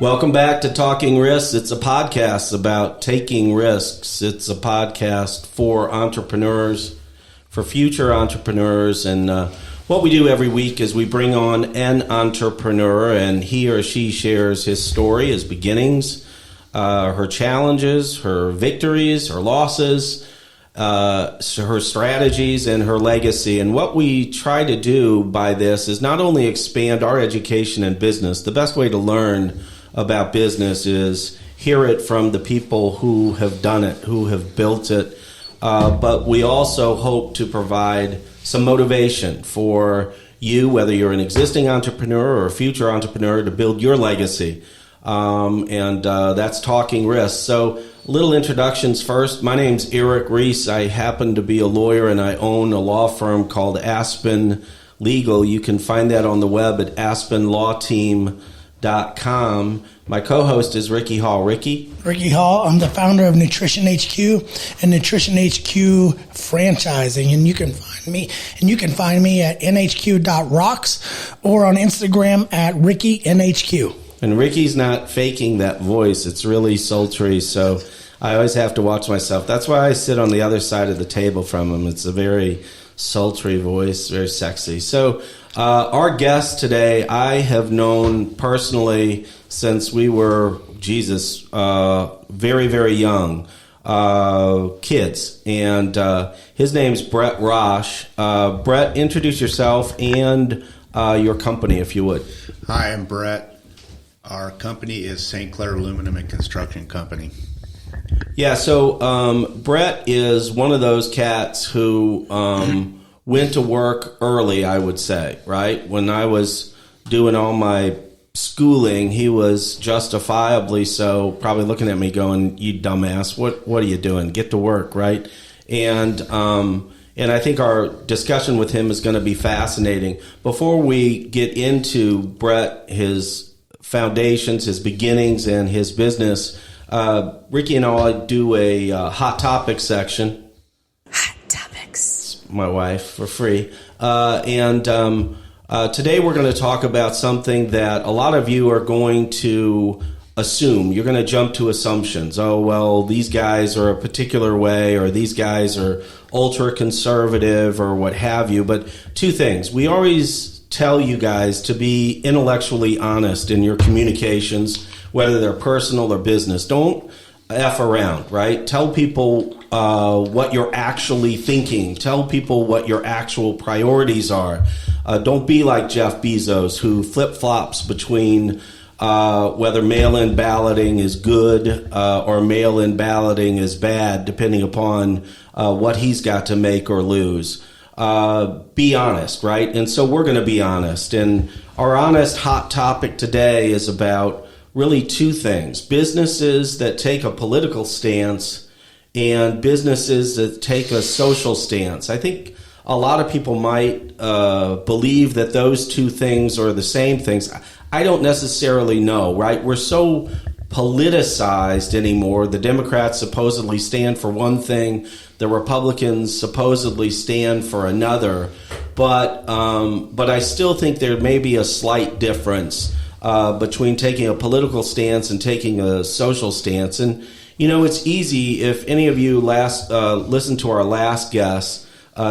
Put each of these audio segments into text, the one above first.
Welcome back to Talking Risks. It's a podcast about taking risks. It's a podcast for entrepreneurs, for future entrepreneurs. And what we do every week is we bring on an entrepreneur, and he or she shares his story, his beginnings, her challenges, her victories, her losses, her strategies, and her legacy. And what we try to do by this is not only expand our education in business. The best way to learn about business is hear it from the people who have done it, who have built it. But we also hope to provide some motivation for you, whether you're an existing entrepreneur or a future entrepreneur, to build your legacy. And that's Talking Risks. So little introductions first. My name's Eric Reese. I happen to be a lawyer, and I own a law firm called Aspen Legal. You can find that on the web at aspenlawteam.com. My co-host is Ricky Hall. Ricky Hall. I'm the founder of Nutrition HQ and Nutrition HQ Franchising, and you can find me at nhq.rocks or on Instagram at RickyNHQ. And Ricky's not faking that voice. It's really sultry, so I always have to watch myself. That's why I sit on the other side of the table from him. It's a very sultry voice, very sexy. So our guest today, I have known personally since we were, very, very young kids. And his name's Bret Rasch. Bret, introduce yourself and your company, if you would. Hi, I'm Bret. Our company is St. Clair Aluminum and Construction Company. Yeah, so Bret is one of those cats who went to work early, I would say, right? When I was doing all my schooling, he was justifiably so probably looking at me going, "You dumbass, what are you doing? Get to work," right? And I think our discussion with him is going to be fascinating. Before we get into Bret, his foundations, his beginnings, and his business, Ricky and I do a hot topic section. Hot topics. My wife, for free. Today we're going to talk about something that a lot of you are going to assume. You're going to jump to assumptions. Oh, well, these guys are a particular way, or these guys are ultra conservative, or what have you. But two things. We always tell you guys to be intellectually honest in your communications, whether they're personal or business. Don't F around, right? Tell people what you're actually thinking. Tell people what your actual priorities are. Don't be like Jeff Bezos, who flip-flops between whether mail-in balloting is good or mail-in balloting is bad, depending upon what he's got to make or lose. Be honest, right? And so we're going to be honest. And our honest hot topic today is about really two things: businesses that take a political stance and businesses that take a social stance. I think a lot of people might believe that those two things are the same things. I don't necessarily know, right? We're so politicized anymore. The Democrats supposedly stand for one thing, the Republicans supposedly stand for another, but I still think there may be a slight difference between taking a political stance and taking a social stance. And you know, it's easy if any of you listened to our last guest,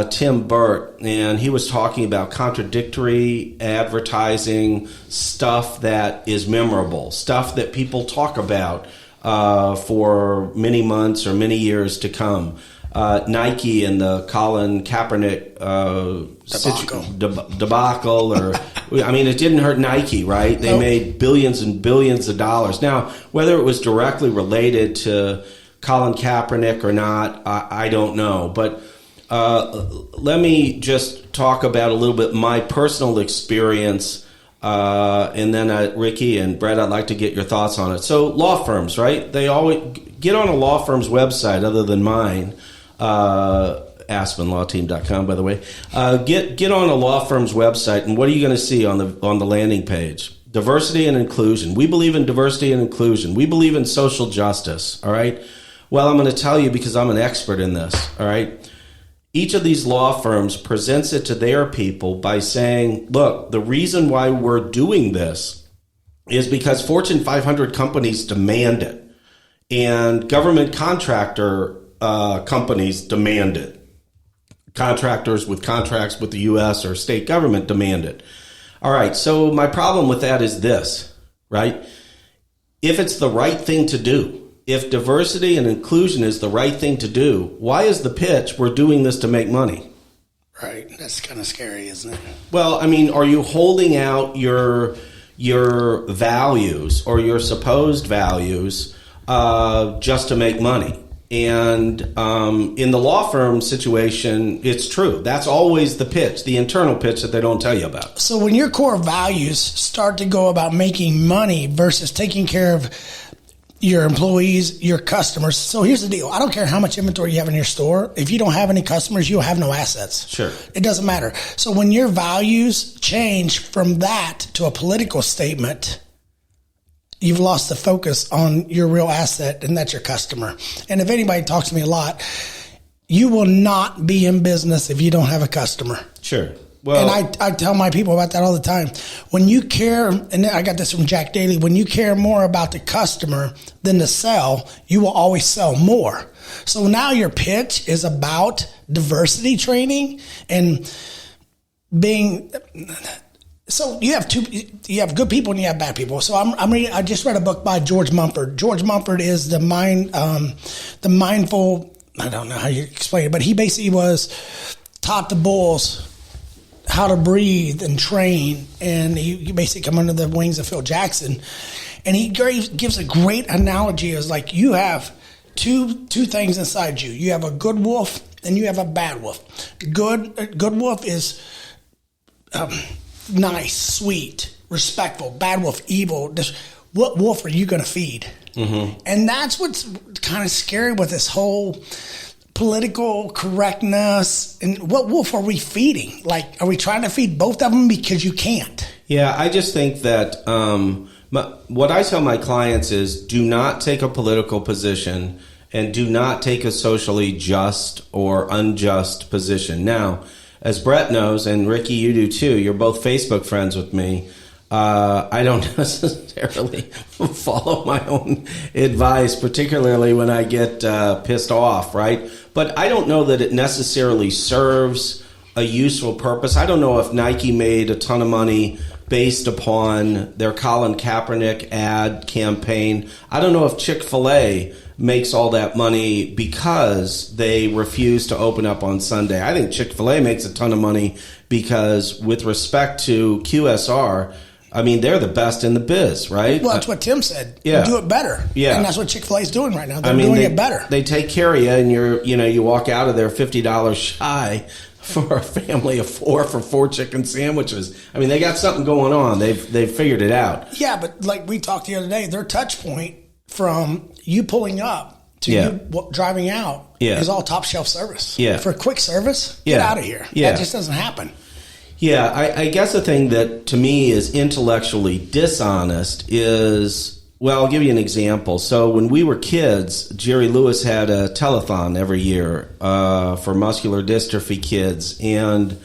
Tim Burt, and he was talking about contradictory advertising, stuff that is memorable, stuff that people talk about for many months or many years to come. Nike and the Colin Kaepernick debacle, or I mean, it didn't hurt Nike, right? They made billions and billions of dollars. Now, whether it was directly related to Colin Kaepernick or not, I don't know, but let me just talk about a little bit my personal experience, and then Ricky and Bret, I'd like to get your thoughts on it. So law firms, right? They always get on a law firm's website other than mine, AspenLawTeam.com, by the way. Get on a law firm's website, and what are you going to see on the landing page? Diversity and inclusion. We believe in diversity and inclusion. We believe in social justice, all right? Well, I'm going to tell you because I'm an expert in this, all right? Each of these law firms presents it to their people by saying, look, the reason why we're doing this is because Fortune 500 companies demand it, and government contractor companies demand it. Contractors with contracts with the U.S. or state government demand it. All right, so my problem with that is this, right? If it's the right thing to do, if diversity and inclusion is the right thing to do, why is the pitch, we're doing this to make money? Right, that's kind of scary, isn't it? Well, I mean, are you holding out your values or your supposed values just to make money? And in the law firm situation, it's true. That's always the pitch, the internal pitch that they don't tell you about. So when your core values start to go about making money versus taking care of your employees, your customers. So here's the deal. I don't care how much inventory you have in your store. If you don't have any customers, you'll have no assets. Sure. It doesn't matter. So when your values change from that to a political statement, you've lost the focus on your real asset, and that's your customer. And if anybody talks to me a lot, you will not be in business if you don't have a customer. Sure. Well, and I tell my people about that all the time. When you care, and I got this from Jack Daly, when you care more about the customer than the sell, you will always sell more. So now your pitch is about diversity training and being... So you have good people and you have bad people. So I'm reading. I just read a book by George Mumford. George Mumford is the mindful. I don't know how you explain it, but he basically taught the bulls how to breathe and train, and he basically come under the wings of Phil Jackson. And he gives a great analogy. It's like you have two things inside you. You have a good wolf and you have a bad wolf. Good wolf is nice, sweet, respectful. Bad wolf, evil. What wolf are you going to feed? Mm-hmm. And that's what's kind of scary with this whole political correctness. And what wolf are we feeding? Like, are we trying to feed both of them because you can't? Yeah, I just think that what I tell my clients is do not take a political position and do not take a socially just or unjust position. Now, as Bret knows, and Ricky, you do too, you're both Facebook friends with me. I don't necessarily follow my own advice, particularly when I get pissed off, right? But I don't know that it necessarily serves a useful purpose. I don't know if Nike made a ton of money based upon their Colin Kaepernick ad campaign. I don't know if Chick-fil-A makes all that money because they refuse to open up on Sunday. I think Chick-fil-A makes a ton of money because with respect to QSR, I mean, they're the best in the biz, right? Well, that's what Tim said. Yeah. Do it better. Yeah. And that's what Chick-fil-A is doing right now. They're doing it better. They take care of you, and you walk out of there $50 shy for a family of four for 4 chicken sandwiches. I mean, they got something going on. They've figured it out. Yeah, but like we talked the other day, their touch point from you pulling up to you driving out is all top shelf service. Yeah. For quick service, get out of here. Yeah. That just doesn't happen. Yeah, I guess the thing that to me is intellectually dishonest is, well, I'll give you an example. So when we were kids, Jerry Lewis had a telethon every year for muscular dystrophy kids. And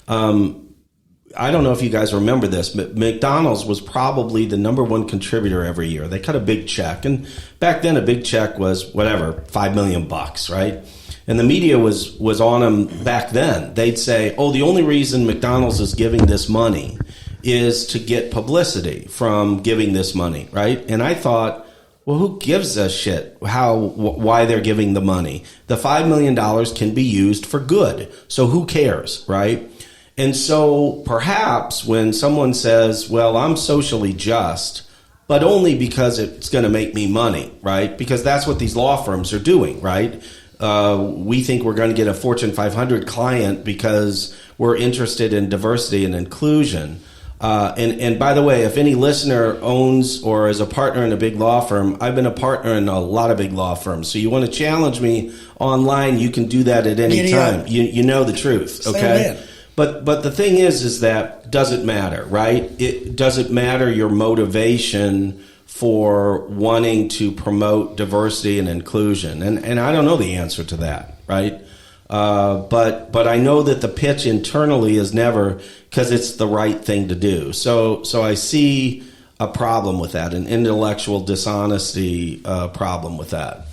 I don't know if you guys remember this, but McDonald's was probably the number one contributor every year. They cut a big check. And back then a big check was whatever, $5 million, right? And the media was on them back then. They'd say, oh, the only reason McDonald's is giving this money is to get publicity from giving this money, right? And I thought, well, who gives a shit why they're giving the money? The $5 million can be used for good. So who cares, right? And so perhaps when someone says, well, I'm socially just, but only because it's going to make me money, right? Because that's what these law firms are doing, right? We think we're going to get a Fortune 500 client because we're interested in diversity and inclusion. And by the way, if any listener owns or is a partner in a big law firm, I've been a partner in a lot of big law firms. So you want to challenge me online, you can do that at any time. You know the truth, okay? But the thing is that doesn't matter, right? It doesn't matter your motivation for wanting to promote diversity and inclusion. And I don't know the answer to that, right? But I know that the pitch internally is never because it's the right thing to do. So I see a problem with that, an intellectual dishonesty problem with that.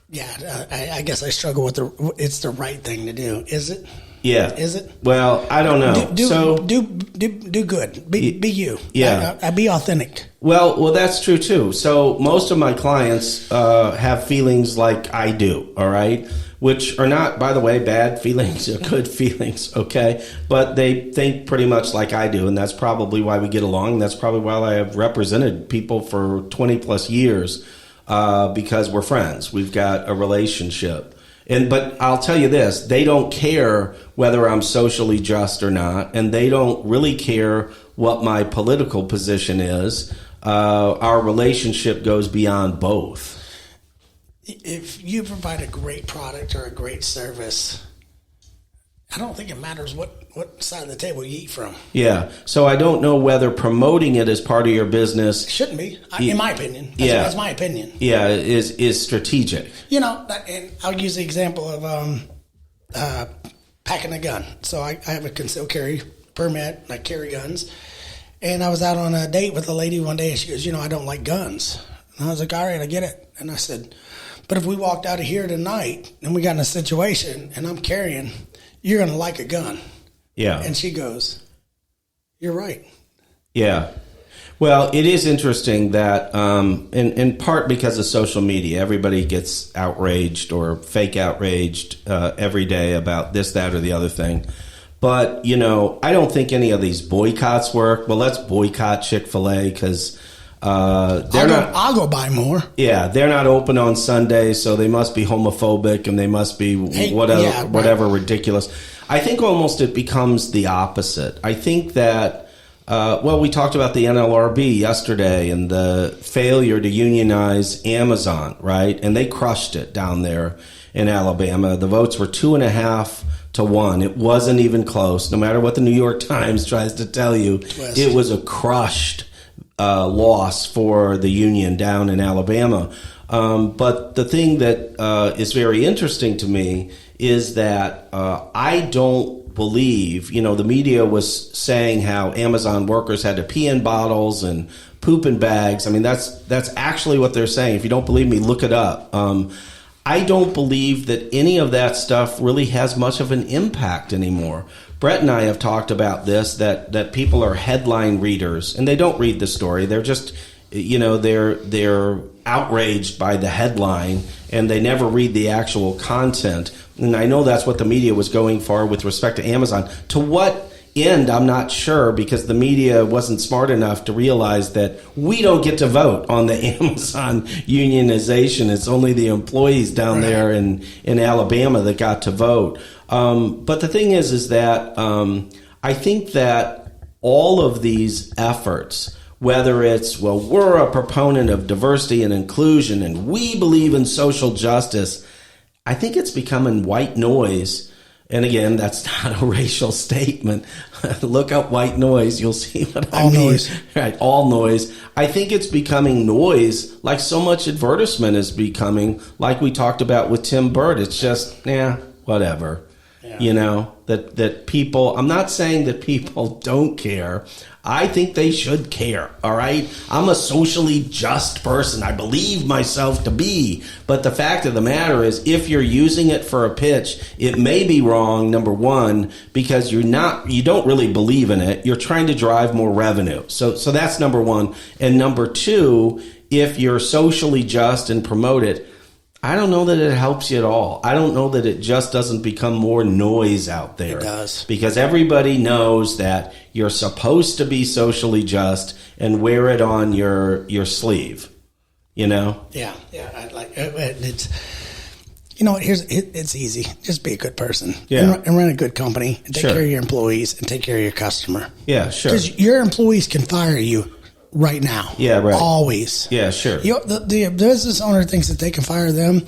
Yeah, I guess I struggle with it's the right thing to do. Is it? Yeah. Is it? Well, I don't know. Do good. Be you. Yeah. Be authentic. Well, that's true too. So most of my clients have feelings like I do. All right, which are not, by the way, bad feelings or good feelings. Okay, but they think pretty much like I do, and that's probably why we get along. That's probably why I have represented people for 20 plus years because we're friends. We've got a relationship. But I'll tell you this, they don't care whether I'm socially just or not, and they don't really care what my political position is. Our relationship goes beyond both. If you provide a great product or a great service, I don't think it matters what side of the table you eat from. Yeah, so I don't know whether promoting it as part of your business... Shouldn't be, in my opinion. That's my opinion. Yeah, is strategic. And I'll use the example of packing a gun. So I have a concealed carry permit, and I carry guns. And I was out on a date with a lady one day, and she goes, I don't like guns. And I was like, all right, I get it. And I said, but if we walked out of here tonight, and we got in a situation, and I'm carrying... you're going to like a gun. Yeah. And she goes, you're right. Yeah. Well, it is interesting that in part because of social media, everybody gets outraged or fake outraged every day about this, that, or the other thing. But, I don't think any of these boycotts work. Well, let's boycott Chick-fil-A because... I'll go buy more. Yeah, they're not open on Sunday, so they must be homophobic and they must be whatever ridiculous. I think almost it becomes the opposite. I think that, we talked about the NLRB yesterday and the failure to unionize Amazon, right? And they crushed it down there in Alabama. The votes were 2.5 to 1. It wasn't even close. No matter what the New York Times tries to tell you, it was a crushed loss for the union down in Alabama. But the thing that is very interesting to me is that I don't believe, the media was saying how Amazon workers had to pee in bottles and poop in bags. I mean, that's actually what they're saying. If you don't believe me, look it up. I don't believe that any of that stuff really has much of an impact anymore. Bret and I have talked about this, that people are headline readers, and they don't read the story. They're just, they're outraged by the headline, and they never read the actual content. And I know that's what the media was going for with respect to Amazon. To what end, I'm not sure, because the media wasn't smart enough to realize that we don't get to vote on the Amazon unionization. It's only the employees down there in Alabama that got to vote. But the thing is that I think that all of these efforts, whether it's, we're a proponent of diversity and inclusion and we believe in social justice, I think it's becoming white noise. And again, that's not a racial statement. Look up white noise. You'll see what I mean. All noise. Right, all noise. I think it's becoming noise like so much advertisement is becoming, like we talked about with Tim Burt. It's just, whatever. Yeah. That people, I'm not saying that people don't care. I think they should care, all right? I'm a socially just person. I believe myself to be. But the fact of the matter is, if you're using it for a pitch, it may be wrong, number one, because you don't really believe in it. You're trying to drive more revenue. So that's number one. And number two, if you're socially just and promote it, I don't know that it helps you at all. I don't know that it just doesn't become more noise out there. It does. Because everybody knows that you're supposed to be socially just and wear it on your sleeve, Yeah. I like it's. It's easy. Just be a good person. Yeah. And run a good company and take care of your employees and take care of your customer. Yeah, sure. Because your employees can fire you right now. Yeah, right. Always. Yeah, sure. The business owner thinks that they can fire them.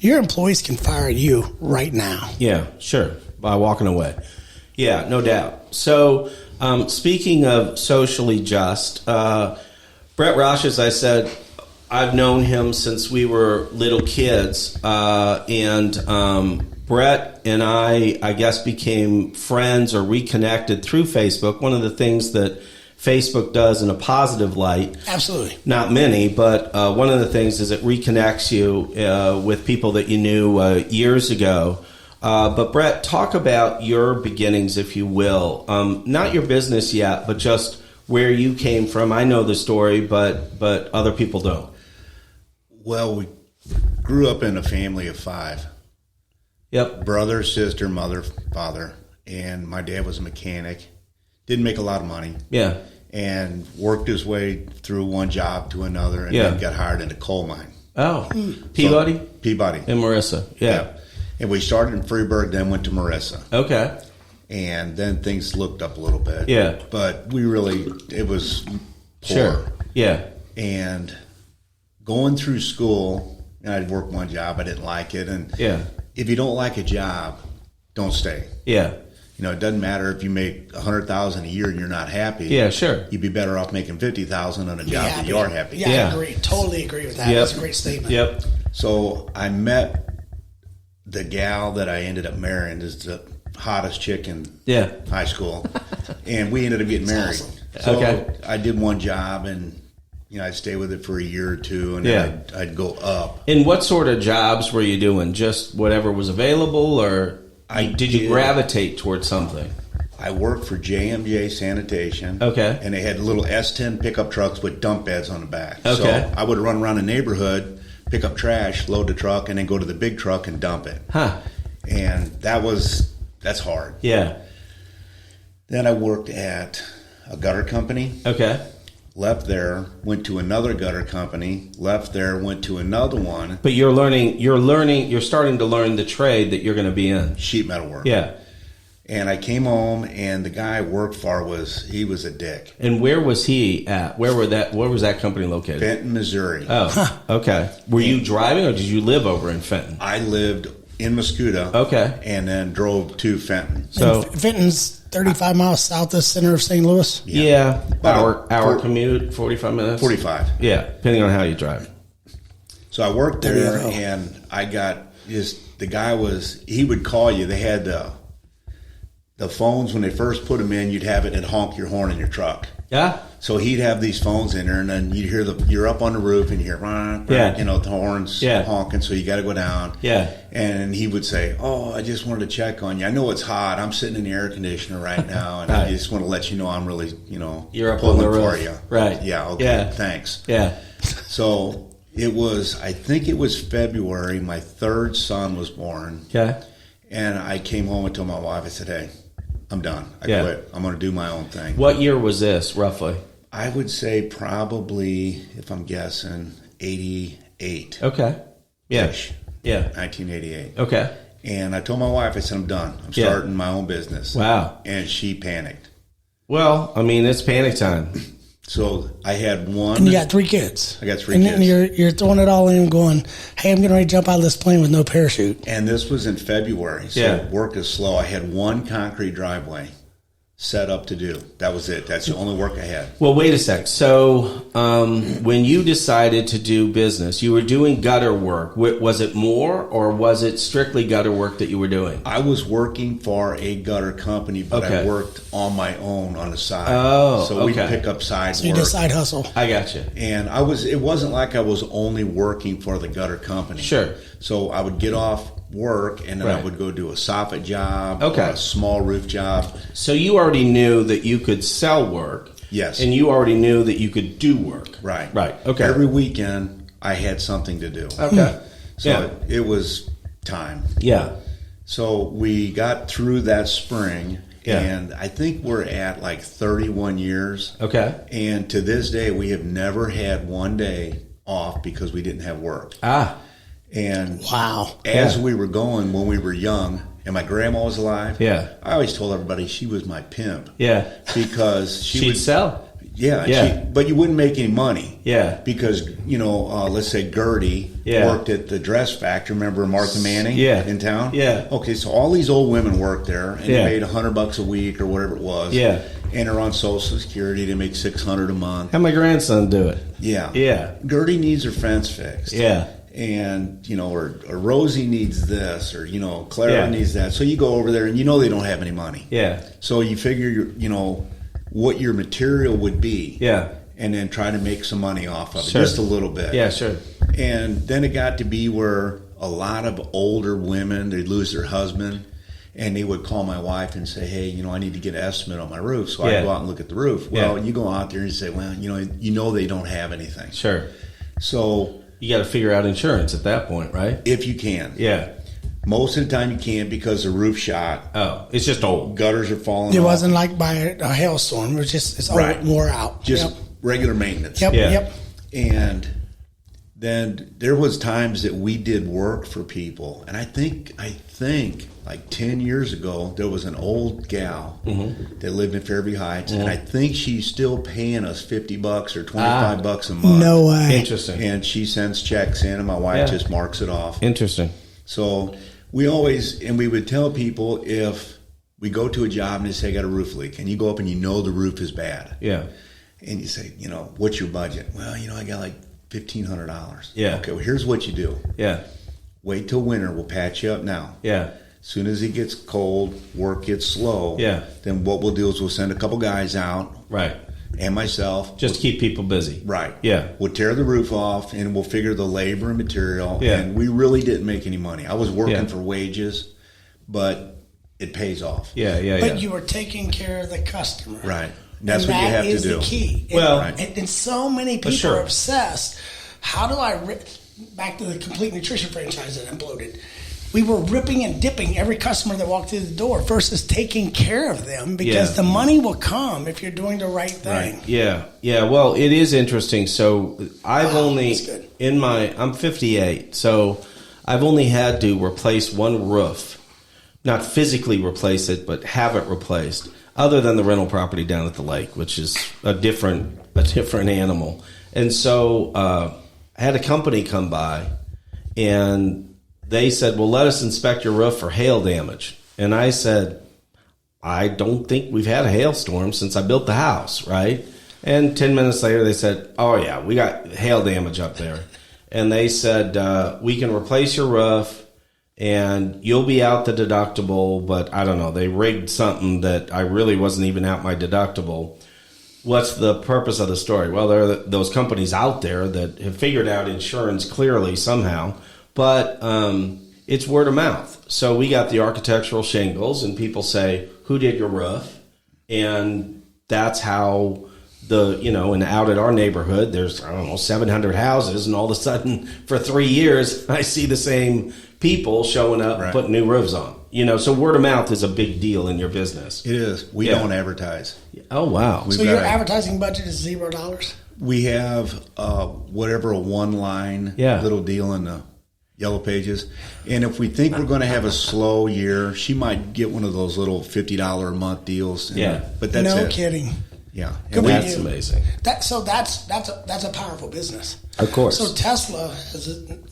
Your employees can fire you right now. Yeah, sure. By walking away. Yeah, no doubt. So, speaking of socially just, Bret Rasch, as I said, I've known him since we were little kids, and Bret and I guess, became friends or reconnected through Facebook. One of the things that Facebook does in a positive light. Absolutely. Not many, but one of the things is it reconnects you with people that you knew years ago. But Bret, talk about your beginnings, if you will. Not your business yet, but just where you came from. I know the story, but other people don't. Well, we grew up in a family of 5. Yep. Brother, sister, mother, father, and my dad was a mechanic. Didn't make a lot of money. Yeah. And worked his way through one job to another, and then got hired in a coal mine. Oh, Peabody? So, Peabody. And Marissa. Yeah. And we started in Freeburg, then went to Marissa. Okay. And then things looked up a little bit. Yeah. But it was poor. Sure. Yeah. And going through school, and I'd work one job, I didn't like it. And if you don't like a job, don't stay. Yeah. You know, it doesn't matter if you make $100,000 a year and you're not happy. Yeah, sure. You'd be better off making $50,000 on a job that you are happy. Yeah, I agree. Totally agree with that. Yep. That's a great statement. Yep. So I met the gal that I ended up marrying, is the hottest chick in high school, and we ended up getting married. Awesome. So I did one job, and I'd stay with it for a year or two, and then I'd go up. And what sort of jobs were you doing? Just whatever was available, or did you gravitate towards something? I worked for J&J Sanitation. Okay. And they had little S10 pickup trucks with dump beds on the back. Okay. So I would run around the neighborhood, pick up trash, load the truck, and then go to the big truck and dump it. Huh. And that's hard. Yeah. Then I worked at a gutter company. Okay. Left there, went to another gutter company, left there, went to another one. But you're starting to learn the trade that you're going to be in. Sheet metal work. Yeah. And I came home, and the guy I worked for was a dick. And where was he at? Where was that company located? Fenton, Missouri. Oh, okay. Were you driving, or did you live over in Fenton? I lived in Muscuda. Okay. And then drove to Fenton. So Fenton's 35 miles south of the center of St. Louis. Yeah. Hour commute, 45 minutes? 45. Yeah, depending on how you drive. So I worked there, and I got the guy he would call you. They had the phones when they first put them in, you'd have it and honk your horn in your truck. Yeah. So he'd have these phones in there, and then you'd hear you're up on the roof, and you hear, the horns honking, so you got to go down. Yeah. And he would say, "Oh, I just wanted to check on you. I know it's hot. I'm sitting in the air conditioner right now, and I just want to let you know I'm really, you're up on the roof for you." Right. Yeah. Okay. Yeah. Thanks. Yeah. So I think it was February. My third son was born. Okay. And I came home and told my wife, I said, "Hey, I'm done. I quit. I'm going to do my own thing." What year was this, roughly? I would say probably, if I'm guessing, 88. Okay. Yeah. Ish. Yeah. 1988. Okay. And I told my wife, I said, "I'm done. I'm starting my own business." Wow. And she panicked. Well, I mean, it's panic time. So I had one. And you got 3 kids. I got 3 and kids. And you're throwing it all in going, hey, I'm getting ready to jump out of this plane with no parachute. And this was in February. So work is slow. I had one concrete driveway set up to do. That was it. That's the only work I had. Well, wait a sec. So when you decided to do business, you were doing gutter work. Was it more, or was it strictly gutter work that you were doing? I was working for a gutter company, but I worked on my own on the side. Oh, so we'd pick up side So work. you did side hustle. I got you. And it wasn't like I was only working for the gutter company. Sure. So I would get off work, and then I would go do a soffit job, or a small roof job. So you already knew that you could sell work. Yes. And you already knew that you could do work. Right. Right. Okay. Every weekend, I had something to do. Okay. So it was time. Yeah. So we got through that spring, and I think we're at like 31 years. Okay. And to this day, we have never had one day off because we didn't have work. And as we were going, when we were young, and my grandma was alive, I always told everybody she was my pimp. Yeah. Because she would sell. Yeah. But you wouldn't make any money. Yeah. Because, let's say Gertie worked at the dress factory. Remember Martha Manning in town? Yeah. Okay, so all these old women worked there, and they made $100 a week or whatever it was. Yeah. And they're on Social Security. They make $600 a month. Have my grandson do it. Yeah. Yeah. Gertie needs her fence fixed. Yeah. And, or Rosie needs this, or, Clara needs that. So you go over there, and they don't have any money. Yeah. So you figure, what your material would be. Yeah. And then try to make some money off of it, Sure. just a little bit. Yeah, sure. And then it got to be where a lot of older women, they'd lose their husband, and they would call my wife and say, hey, I need to get an estimate on my roof. So I'd go out and look at the roof. Well, you go out there and say, well, you know they don't have anything. Sure. So you got to figure out insurance at that point, right? If you can. Yeah. Most of the time you can't because the roof shot. Oh, it's just old. Gutters are falling It off. wasn't like by a hailstorm. It was just, it's all wore out. Just regular maintenance. Yep. And then there was times that we did work for people, and I think like 10 years ago there was an old gal that lived in Fairview Heights, and I think she's still paying us $50 or $25 a month. No way. Interesting. And she sends checks in, and my wife just marks it off. Interesting. So we would tell people, if we go to a job and they say, I got a roof leak, and you go up and the roof is bad. Yeah. And you say, what's your budget? Well, I got like $1,500. Yeah. Okay, well, here's what you do. Yeah. Wait till winter. We'll patch you up now. Yeah. As soon as it gets cold, work gets slow. Yeah. Then what we'll do is we'll send a couple guys out. Right. And myself. Just keep people busy. Right. Yeah. We'll tear the roof off, and we'll figure the labor and material. Yeah. And we really didn't make any money. I was working for wages, but it pays off. Yeah. But you were taking care of the customer. Right. That's what you have to do. That is the key. Well, and so many people are obsessed. How do I back to the complete nutrition franchise that imploded? We were ripping and dipping every customer that walked through the door versus taking care of them, because the money will come if you're doing the right thing. Right. Yeah. Well, it is interesting. So I'm 58, so I've only had to replace one roof, not physically replace it, but have it replaced, other than the rental property down at the lake, which is a different animal. And so I had a company come by, and they said, well, let us inspect your roof for hail damage. And I said, I don't think we've had a hailstorm since I built the house, right? And 10 minutes later, they said, oh, yeah, we got hail damage up there. And they said, we can replace your roof, and you'll be out the deductible, but I don't know, they rigged something that I really wasn't even out my deductible. What's the purpose of the story? Well, there are those companies out there that have figured out insurance clearly somehow, but it's word of mouth. So we got the architectural shingles, and people say, who did your roof? And that's how and out at our neighborhood, there's, 700 houses, and all of a sudden, for 3 years, I see the same people showing up, putting new roofs on. So word of mouth is a big deal in your business. It is. We don't advertise. Oh, wow. So your advertising budget is $0? We have whatever, a one-line little deal in the Yellow Pages. And if we think we're going to have a slow year, she might get one of those little $50 a month deals. But that's no kidding. Yeah. And that's amazing. That's a powerful business. Of course. So Tesla,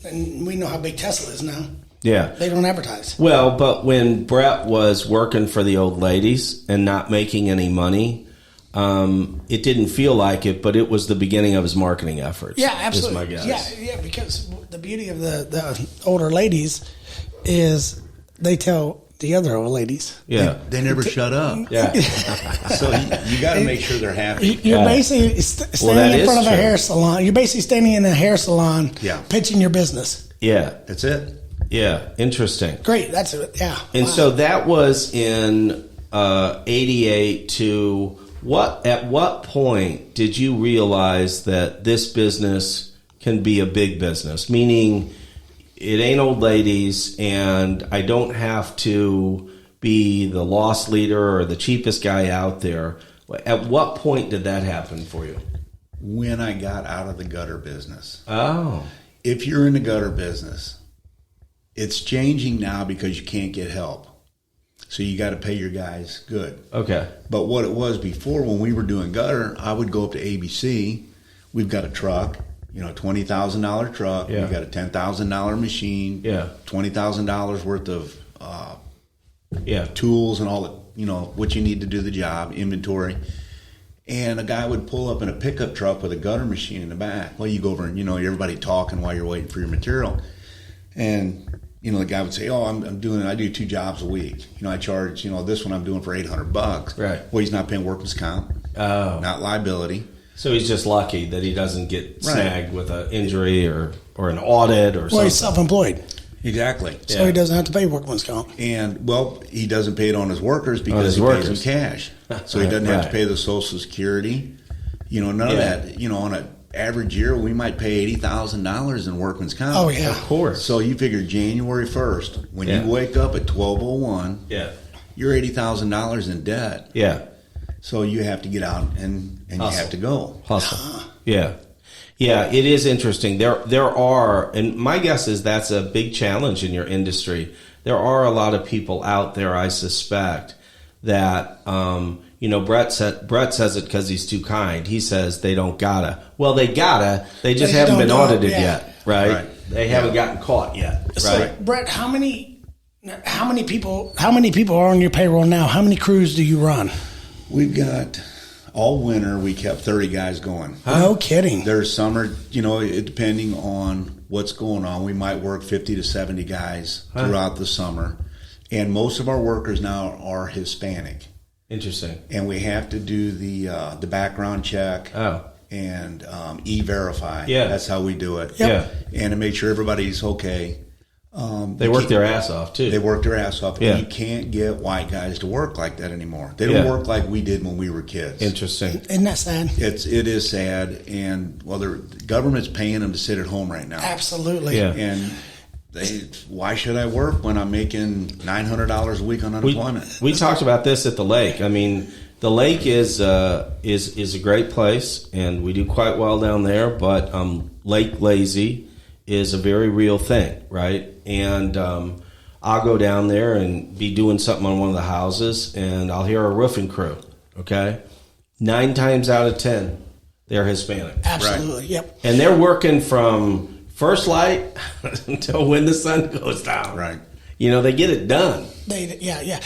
and we know how big Tesla is now. Yeah. They don't advertise. Well, but when Bret was working for the old ladies and not making any money, it didn't feel like it, but it was the beginning of his marketing efforts. Yeah, absolutely. Is my guess. Yeah, because the beauty of the older ladies is they tell the other old ladies. Yeah. They never shut up. Yeah. So you got to make sure they're happy. You're basically standing in front of a hair salon. You're basically standing in a hair salon pitching your business. Yeah. That's it. Yeah. Interesting. Great. That's it. Yeah. And so that was in 88 to at what point did you realize that this business can be a big business? Meaning, it ain't old ladies, and I don't have to be the loss leader or the cheapest guy out there. At what point did that happen for you? When I got out of the gutter business. Oh. If you're in the gutter business, it's changing now because you can't get help. So you got to pay your guys good. Okay. But what it was before, when we were doing gutter, I would go up to ABC. We've got a truck. $20,000 truck. Yeah. We got a $10,000 machine. Yeah. $20,000 worth of tools and all the what you need to do the job, inventory. And a guy would pull up in a pickup truck with a gutter machine in the back. Well, you go over and everybody talking while you're waiting for your material, and the guy would say, "Oh, I do 2 jobs a week. I charge this one I'm doing for $800." Right. Well, he's not paying workman's comp. not liability. So he's just lucky that he doesn't get snagged with an injury or an audit or something. Well, he's self-employed. Exactly. So he doesn't have to pay workman's comp. And, well, he doesn't pay it on his workers because he pays them cash. So he doesn't have to pay the Social Security. You know, none of that. You know, on an average year, we might pay $80,000 in workman's comp. Oh, yeah. Of course. So you figure January 1st, when you wake up at 12:01, you're $80,000 in debt. Yeah. So you have to get out and you have to go. Hustle. Yeah. Yeah, it is interesting. There are, and my guess is that's a big challenge in your industry. There are a lot of people out there, I suspect, that, Bret says it because he's too kind. He says they don't gotta. Well, they gotta. They just haven't been audited yet, right? They haven't gotten caught yet, right? So, Bret, how many people are on your payroll now? How many crews do you run? We've got, all winter, we kept 30 guys going. No kidding. There's summer, depending on what's going on, we might work 50 to 70 guys throughout the summer. And most of our workers now are Hispanic. Interesting. And we have to do the background check and E-Verify. Yeah. That's how we do it. Yep. Yeah. And to make sure everybody's okay. They work their ass off, too. They work their ass off. Yeah. And you can't get white guys to work like that anymore. They don't work like we did when we were kids. Interesting. Isn't that sad? It is sad. And, well, the government's paying them to sit at home right now. Absolutely. Yeah. And why should I work when I'm making $900 a week on unemployment? We talked about this at the lake. I mean, the lake is a great place, and we do quite well down there, but Lake Lazy is a very real thing, right? And I'll go down there and be doing something on one of the houses, and I'll hear a roofing crew, okay? 9 times out of 10, they're Hispanic. Absolutely, yep. And they're working from first light until when the sun goes down. Right. They get it done. Yeah.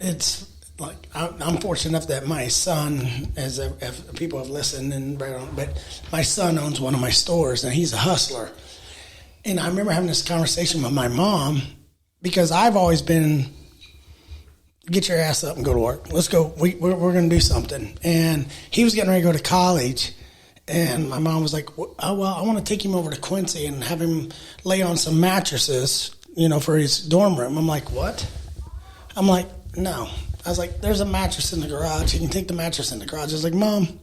It's like I'm fortunate enough that my son, if people have listened, but my son owns one of my stores, and he's a hustler. And I remember having this conversation with my mom because I've always been, get your ass up and go to work. Let's go. We're going to do something. And he was getting ready to go to college. And my mom was like, I want to take him over to Quincy and have him lay on some mattresses, for his dorm room. I'm like, what? I'm like, no. I was like, there's a mattress in the garage. You can take the mattress in the garage. I was like, Mom,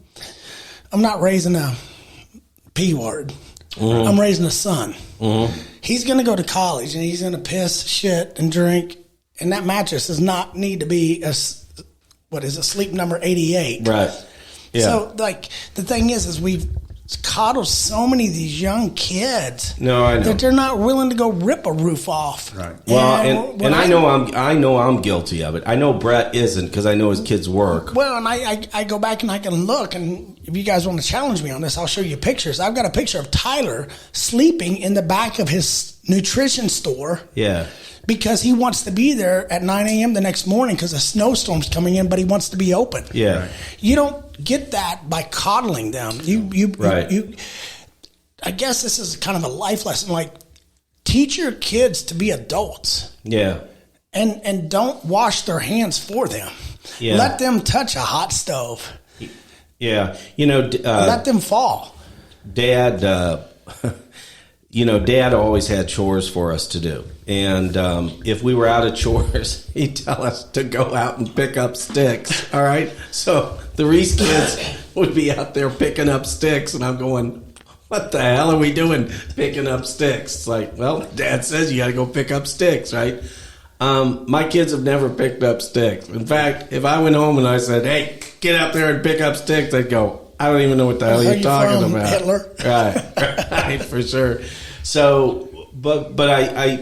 I'm not raising a P word. Mm-hmm. I'm raising a son. Mm-hmm. He's going to go to college, and he's going to piss, shit, and drink. And that mattress does not need to be sleep number 88. Right. Yeah. So, the thing is we've coddled so many of these young kids that they're not willing to go rip a roof off. Right. Well, and I know I'm guilty of it. I know Bret isn't because I know his kids work. Well, and I go back and I can look, and if you guys want to challenge me on this, I'll show you pictures. I've got a picture of Tyler sleeping in the back of his nutrition store. Yeah. Because he wants to be there at 9 a.m. the next morning because a snowstorm's coming in, but he wants to be open. Yeah. You don't get that by coddling them. You I guess this is kind of a life lesson. Like, teach your kids to be adults. Yeah. And don't wash their hands for them. Yeah. Let them touch a hot stove. Yeah. Let them fall. Dad always had chores for us to do. And if we were out of chores, he'd tell us to go out and pick up sticks. All right? So the Reese kids would be out there picking up sticks, and I'm going, what the hell are we doing picking up sticks? It's like, well, Dad says you got to go pick up sticks, right? My kids have never picked up sticks. In fact, if I went home and I said, hey, get out there and pick up sticks, they'd go, I don't even know what the hell you're talking about. Hitler? Right, for sure. So, but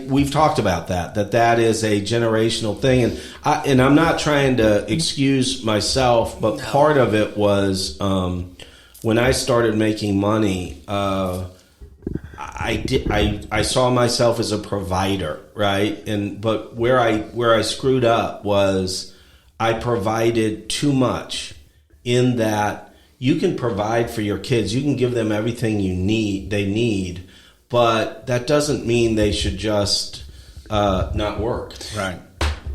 we've talked about that is a generational thing, and I'm not trying to excuse myself, but part of it was when I started making money, I saw myself as a provider, right? But where I screwed up was I provided too much in that you can provide for your kids, you can give them everything they need. But that doesn't mean they should just not work. Right.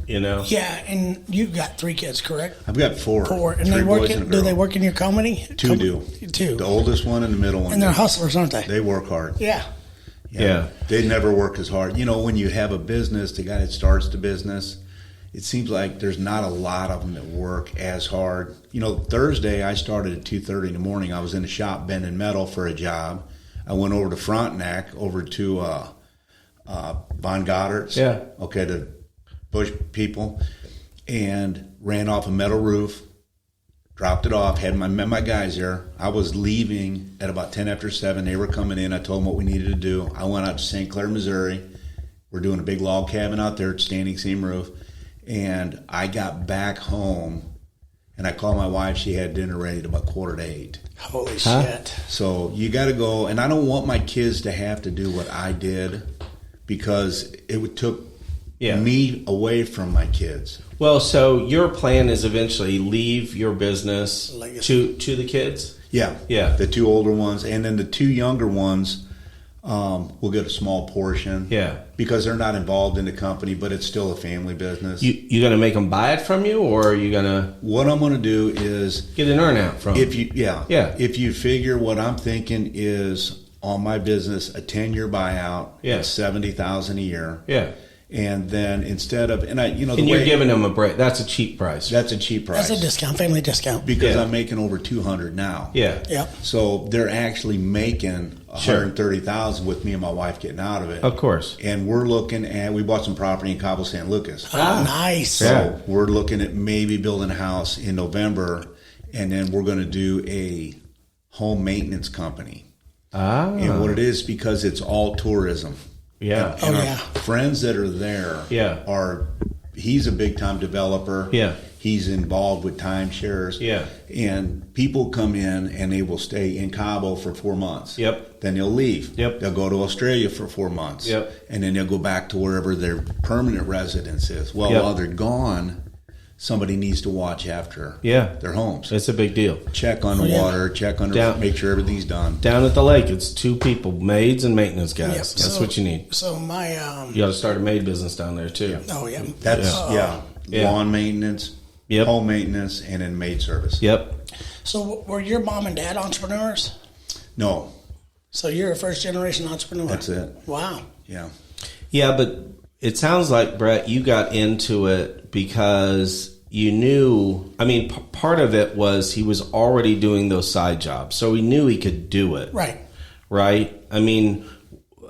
you know? Yeah, and you've got 3 kids, correct? I've got 4. 4. And 3 they work boys in, and a girl. do they work in your company? 2 do. 2. The oldest one and the middle one. And they're hustlers, aren't they? They work hard. Yeah. Yeah. They never work as hard. You know, when you have a business, the guy that starts the business, it seems like there's not a lot of them that work as hard. You know, Thursday I started at 2:30 in the morning. I was in the shop bending metal for a job. I went over to Frontenac, over to Von Goddard's. Yeah. Okay, the Bush people, and ran off a metal roof. Dropped it off, met my guys there. I was leaving at about 10 after 7. They were coming in. I told them what we needed to do. I went out to St. Clair, Missouri. We're doing a big log cabin out there, standing seam roof. And I got back home, and I called my wife. She had dinner ready at about 7:45. Holy shit. So you got to go. And I don't want my kids to have to do what I did, because it took me away from my kids. Well, so your plan is eventually leave your business to the kids? Yeah. The 2 older ones, and then the 2 younger ones will get a small portion. Yeah. Because they're not involved in the company, but it's still a family business. You going to make them buy it from you, or are you going to? What I'm going to do is get an earn out from them. If you figure what I'm thinking is on my business, a 10-year buyout, at $70,000 a year. Yeah. And then instead of, and you're giving them a break. That's a cheap price. That's a cheap price. That's a discount, family discount. Because I'm making over $200 now. Yeah. Yep. So they're actually making $130,000 with me and my wife getting out of it. Of course. And we're looking at, we bought some property in Cabo San Lucas. Oh, nice. So we're looking at maybe building a house in November, and then we're going to do a home maintenance company. And what it is, because it's all tourism. Yeah. And our friends that are there he's a big time developer. Yeah. He's involved with timeshares. Yeah. And people come in and they will stay in Cabo for 4 months. Yep. Then they'll leave. Yep. They'll go to Australia for 4 months. Yep. And then they'll go back to wherever their permanent residence is. Well, while they're gone, somebody needs to watch after their homes. It's a big deal. Check on the water, check on make sure everything's done. Down at the lake, it's 2 people, maids and maintenance guys. Yep. That's what you need. So my you got to start a maid business down there too. Oh yeah. That's lawn maintenance, home maintenance, and then maid service. Yep. So were your mom and dad entrepreneurs? No. So you're a first generation entrepreneur. That's it. Wow. Yeah. Yeah, but it sounds like, Bret, you got into it because you knew, I mean, part of it was he was already doing those side jobs, so he knew he could do it. Right. Right? I mean,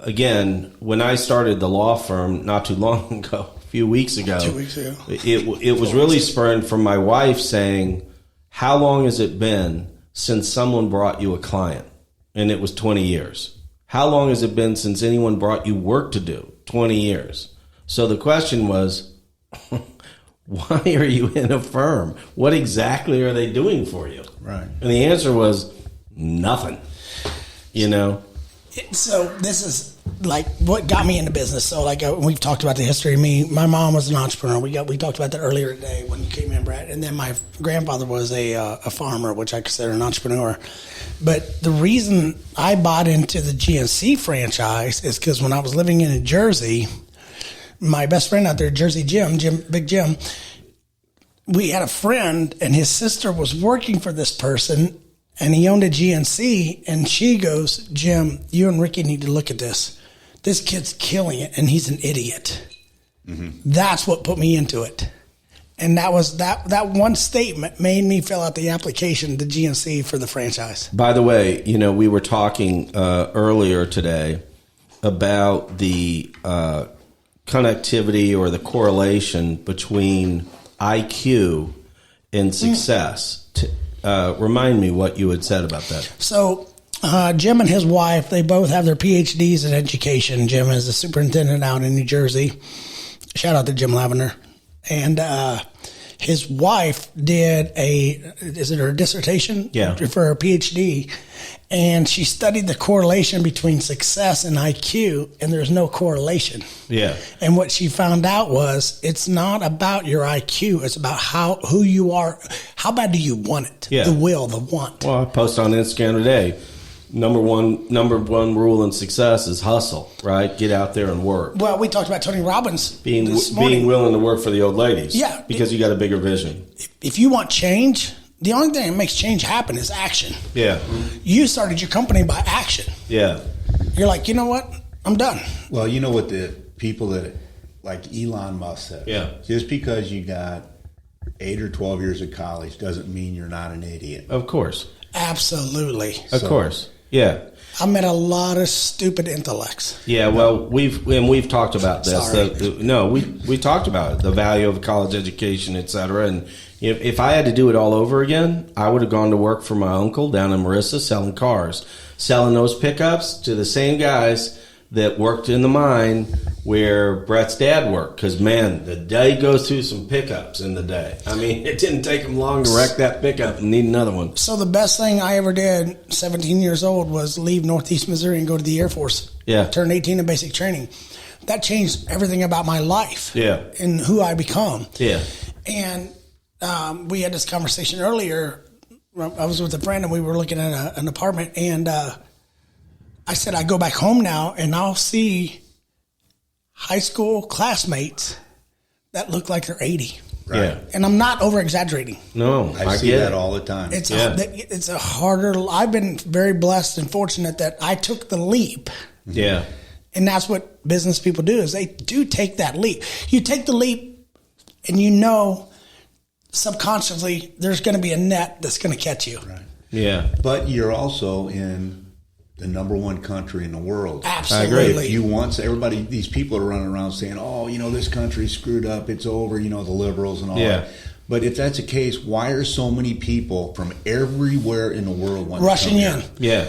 again, when I started the law firm not too long ago, a few weeks ago, 2 weeks ago, it was really spurned from my wife saying, how long has it been since someone brought you a client? And it was 20 years. How long has it been since anyone brought you work to do? 20 years. So the question was, why are you in a firm? What exactly are they doing for you? Right. And the answer was nothing. You know? So this is like what got me into business. So like we've talked about the history of me. My mom was an entrepreneur. We talked about that earlier today when you came in, Bret. And then my grandfather was a farmer, which I consider an entrepreneur. But the reason I bought into the GNC franchise is because when I was living in New Jersey, my best friend out there, Jersey Big Jim, we had a friend and his sister was working for this person and he owned a GNC, and she goes, Jim, you and Ricky need to look at this. This kid's killing it and he's an idiot. Mm-hmm. That's what put me into it. And that was that one statement made me fill out the application to GNC for the franchise. By the way, you know, we were talking earlier today about the connectivity or the correlation between IQ and success. Remind me what you had said about that. So Jim and his wife, they both have their PhDs in education. Jim is the superintendent out in New Jersey. Shout out to Jim Lavender. And his wife did is it her dissertation? Yeah. For her PhD. And she studied the correlation between success and IQ, and there's no correlation. Yeah. And what she found out was it's not about your IQ. It's about who you are. How bad do you want it? Yeah. The will, the want. Well, I posted on Instagram today. number one rule in success is hustle, right? Get out there and work. Well, we talked about Tony Robbins being willing to work for the old ladies. Yeah. Because you got a bigger vision. If you want change, the only thing that makes change happen is action. Yeah. You started your company by action. Yeah. You're like, you know what? I'm done. Well, you know what the people that, like Elon Musk said. Yeah. Just because you got 8 or 12 years of college doesn't mean you're not an idiot. Of course. Absolutely. Of course. Yeah. I met a lot of stupid intellects. Yeah, well, we've talked about this. Sorry. We talked about it, the value of a college education, et cetera. And if I had to do it all over again, I would have gone to work for my uncle down in Marissa selling cars, selling those pickups to the same guys that worked in the mine where Bret's dad worked. Because, man, the day goes through some pickups in the day. I mean, it didn't take him long to wreck that pickup and need another one. So the best thing I ever did, 17 years old, was leave Northeast Missouri and go to the Air Force. Yeah. Turn 18 in basic training. That changed everything about my life. Yeah. And who I become. Yeah. And we had this conversation earlier. I was with a friend and we were looking at an apartment, and I said, I go back home now and I'll see high school classmates that look like they're 80. Right. Yeah. And I'm not over exaggerating. No, I see that all the time. It's a harder. I've been very blessed and fortunate that I took the leap. Yeah. And that's what business people do, is they do take that leap. You take the leap and you know subconsciously there's going to be a net that's going to catch you. Right. Yeah. But you're also in the number one country in the world. Absolutely. If you want everybody, these people are running around saying, "Oh, this country's screwed up. It's over." The liberals and all that. But if that's the case, why are so many people from everywhere in the world rushing in? Yeah.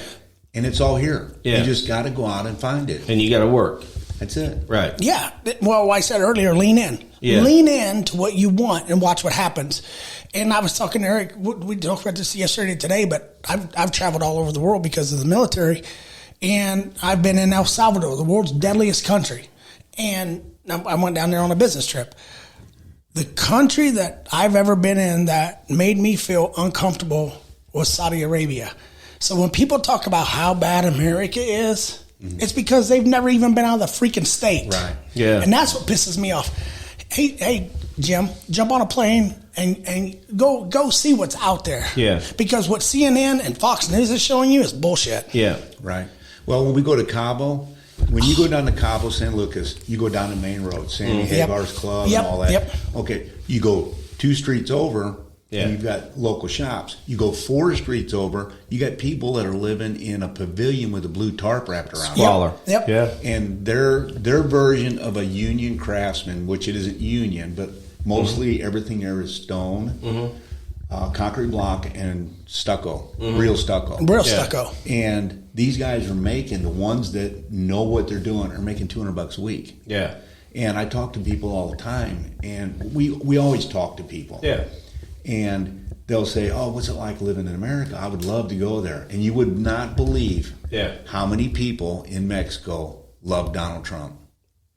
And it's all here. Yeah. You just got to go out and find it. And you got to work. That's it. Right. Yeah. Well, I said earlier, lean in. Yeah. Lean in to what you want and watch what happens. And I was talking to Eric. We talked about this yesterday, today, but I've traveled all over the world because of the military. And I've been in El Salvador, the world's deadliest country. And I went down there on a business trip. The country that I've ever been in that made me feel uncomfortable was Saudi Arabia. So when people talk about how bad America is, it's because they've never even been out of the freaking state. Right. Yeah. And that's what pisses me off. Hey, Jim, jump on a plane and go see what's out there. Yeah. Because what CNN and Fox News is showing you is bullshit. Yeah. Right. Well, when we go to Cabo, when you go down to Cabo San Lucas, you go down the main road, Sammy Hagar's Club and all that. Yep. Okay, you go 2 streets over, Yeah. and you've got local shops. You go 4 streets over, you got people that are living in a pavilion with a blue tarp wrapped around it. Squalor. Yep. Yeah. And their version of a union craftsman, which it isn't union, but mostly everything there is stone, concrete block, and stucco, real stucco. Real stucco. And these guys are making, the ones that know what they're doing are making $200 a week. Yeah. And I talk to people all the time, and we always talk to people. Yeah. And they'll say, "Oh, what's it like living in America? I would love to go there." And you would not believe how many people in Mexico love Donald Trump.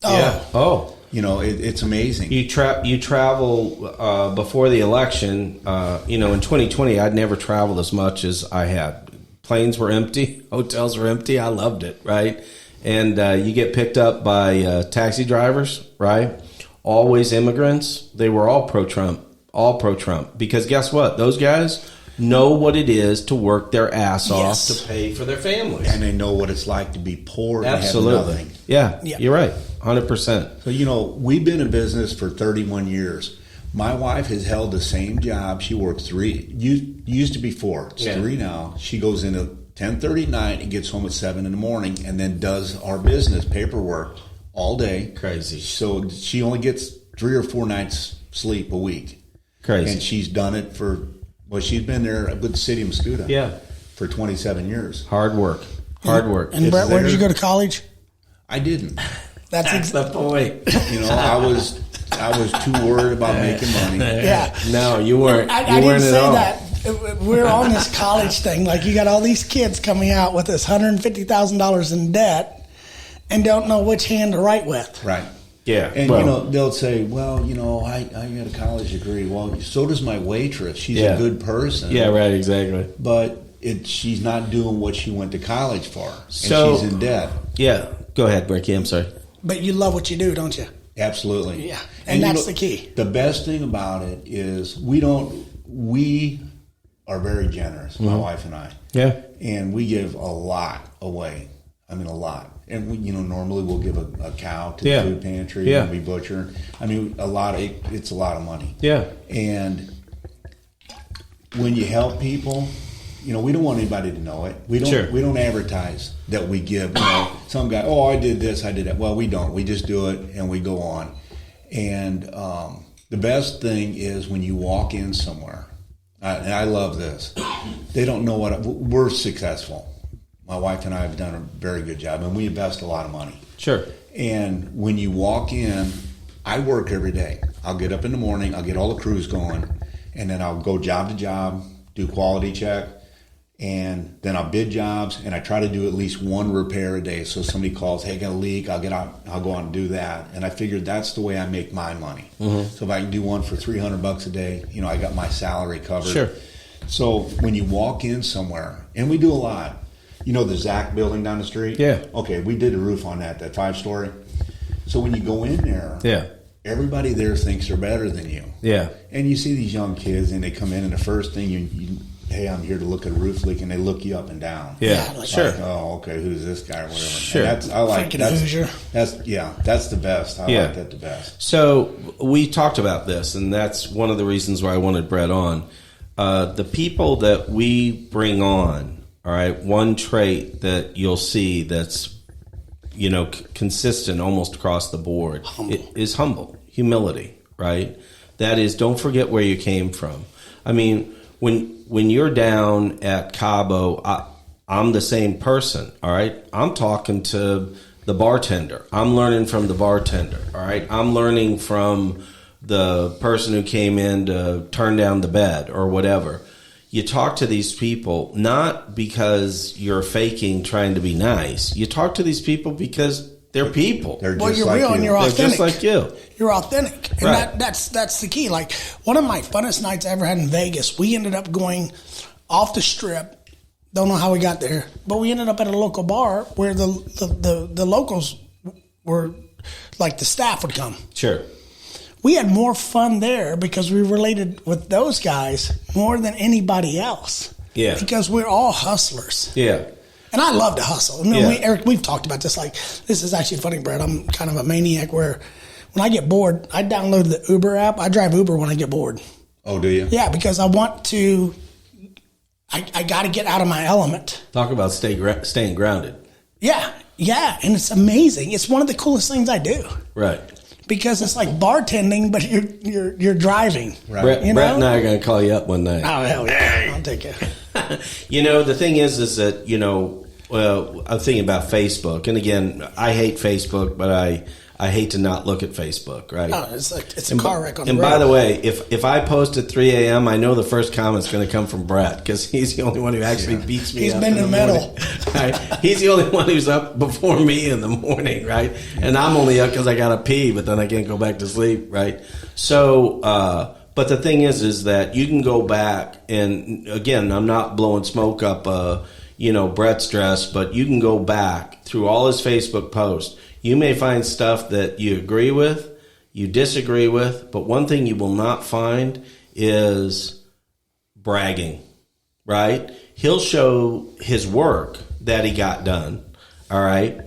Oh. Yeah. Oh. It's amazing. You travel before the election. In 2020, I'd never traveled as much as I had. Planes were empty, hotels were empty. I loved it, right? And you get picked up by taxi drivers, right? Always immigrants. They were all pro-Trump, because guess what? Those guys know what it is to work their ass off to pay for their families, and they know what it's like to be poor and absolutely have nothing. Yeah, you're right, 100%. So we've been in business for 31 years. My wife has held the same job. She worked 3. Used to be 4. It's 3 now. She goes in at 10:30 at night and gets home at 7 in the morning, and then does our business paperwork all day. Crazy. So she only gets 3 or 4 nights sleep a week. Crazy. And she's done it she's been there with the city of Muscuda for 27 years. Hard work. And Brett, where did you go to college? I didn't. That's the point. I was too worried about making money. Yeah. No, you weren't. I didn't say that. We're on this college thing. Like, you got all these kids coming out with this $150,000 in debt and don't know which hand to write with. Right. Yeah. And, they'll say, well, I got a college degree. Well, so does my waitress. She's a good person. Yeah, right, exactly. But she's not doing what she went to college for, and so, she's in debt. Yeah, go ahead, Ricky. I'm sorry. But you love what you do, don't you? Absolutely. Yeah, and that's the key. The best thing about it is we are very generous, my wife and I. Yeah. And we give a lot away. I mean, a lot. And we, normally we'll give a cow to the food pantry and we butcher. I mean, it's a lot of money. Yeah. And when you help people, we don't want anybody to know it. We don't advertise that we give. Some guy, I did this, I did that. Well, we don't. We just do it and we go on. And the best thing is when you walk in somewhere, and I love this. They don't know we're successful. My wife and I have done a very good job, and we invest a lot of money. Sure. And when you walk in, I work every day. I'll get up in the morning, I'll get all the crews going, and then I'll go job to job, do quality check, and then I'll bid jobs, and I try to do at least one repair a day. So somebody calls, hey, I got a leak, I'll go out and do that. And I figured that's the way I make my money. Mm-hmm. So if I can do one for $300 a day, I got my salary covered. Sure. So when you walk in somewhere, and we do a lot, the Zach building down the street? Yeah. Okay, we did a roof on that 5-story. So when you go in there, everybody there thinks they're better than you. Yeah. And you see these young kids, and they come in, and the first thing hey, I'm here to look at a roof leak, and they look you up and down. Yeah, sure. Oh, okay, who's this guy or whatever. Sure. I like freaking Hoosier. That's the best. I like that the best. So we talked about this, and that's one of the reasons why I wanted Bret on. The people that we bring on, all right, one trait that you'll see that's, consistent almost across the board is humility, right? That is, don't forget where you came from. I mean, when you're down at Cabo, I'm the same person, all right? I'm talking to the bartender. I'm learning from the bartender, all right? I'm learning from the person who came in to turn down the bed or whatever. You talk to these people not because you're faking trying to be nice. You talk to these people because they're people. They're just you're like real you. and you're authentic. They're just like you. You're authentic. And right. that's the key. Like, one of my funnest nights I ever had in Vegas, we ended up going off the strip. Don't know how we got there, but we ended up at a local bar where the locals were, like, the staff would come. Sure. We had more fun there because we related with those guys more than anybody else. Yeah. Because we're all hustlers. Yeah. And I love to hustle. Eric, we've talked about this. Like, this is actually funny, Brett. I'm kind of a maniac where when I get bored, I download the Uber app. I drive Uber when I get bored. Oh, do you? Yeah, because I want to, I got to get out of my element. Talk about staying grounded. Yeah. And it's amazing. It's one of the coolest things I do. Right. Because it's like bartending, but you're driving. Right. Brett and I are going to call you up one night. Oh, hell yeah. I'll take it. The thing is that, I'm thinking about Facebook. And again, I hate Facebook, but I hate to not look at Facebook, right? Oh, it's a car wreck on the road. And by the way, if I post at 3 a.m., I know the first comment's going to come from Brett because he's the only one who actually beats me up. He's been in the middle. Right? He's the only one who's up before me in the morning, right? And I'm only up because I got to pee, but then I can't go back to sleep, right? So, but the thing is that you can go back, and again, I'm not blowing smoke up, Brett's dress, but you can go back through all his Facebook posts. You may find stuff that you agree with, you disagree with, but one thing you will not find is bragging, right? He'll show his work that he got done, all right?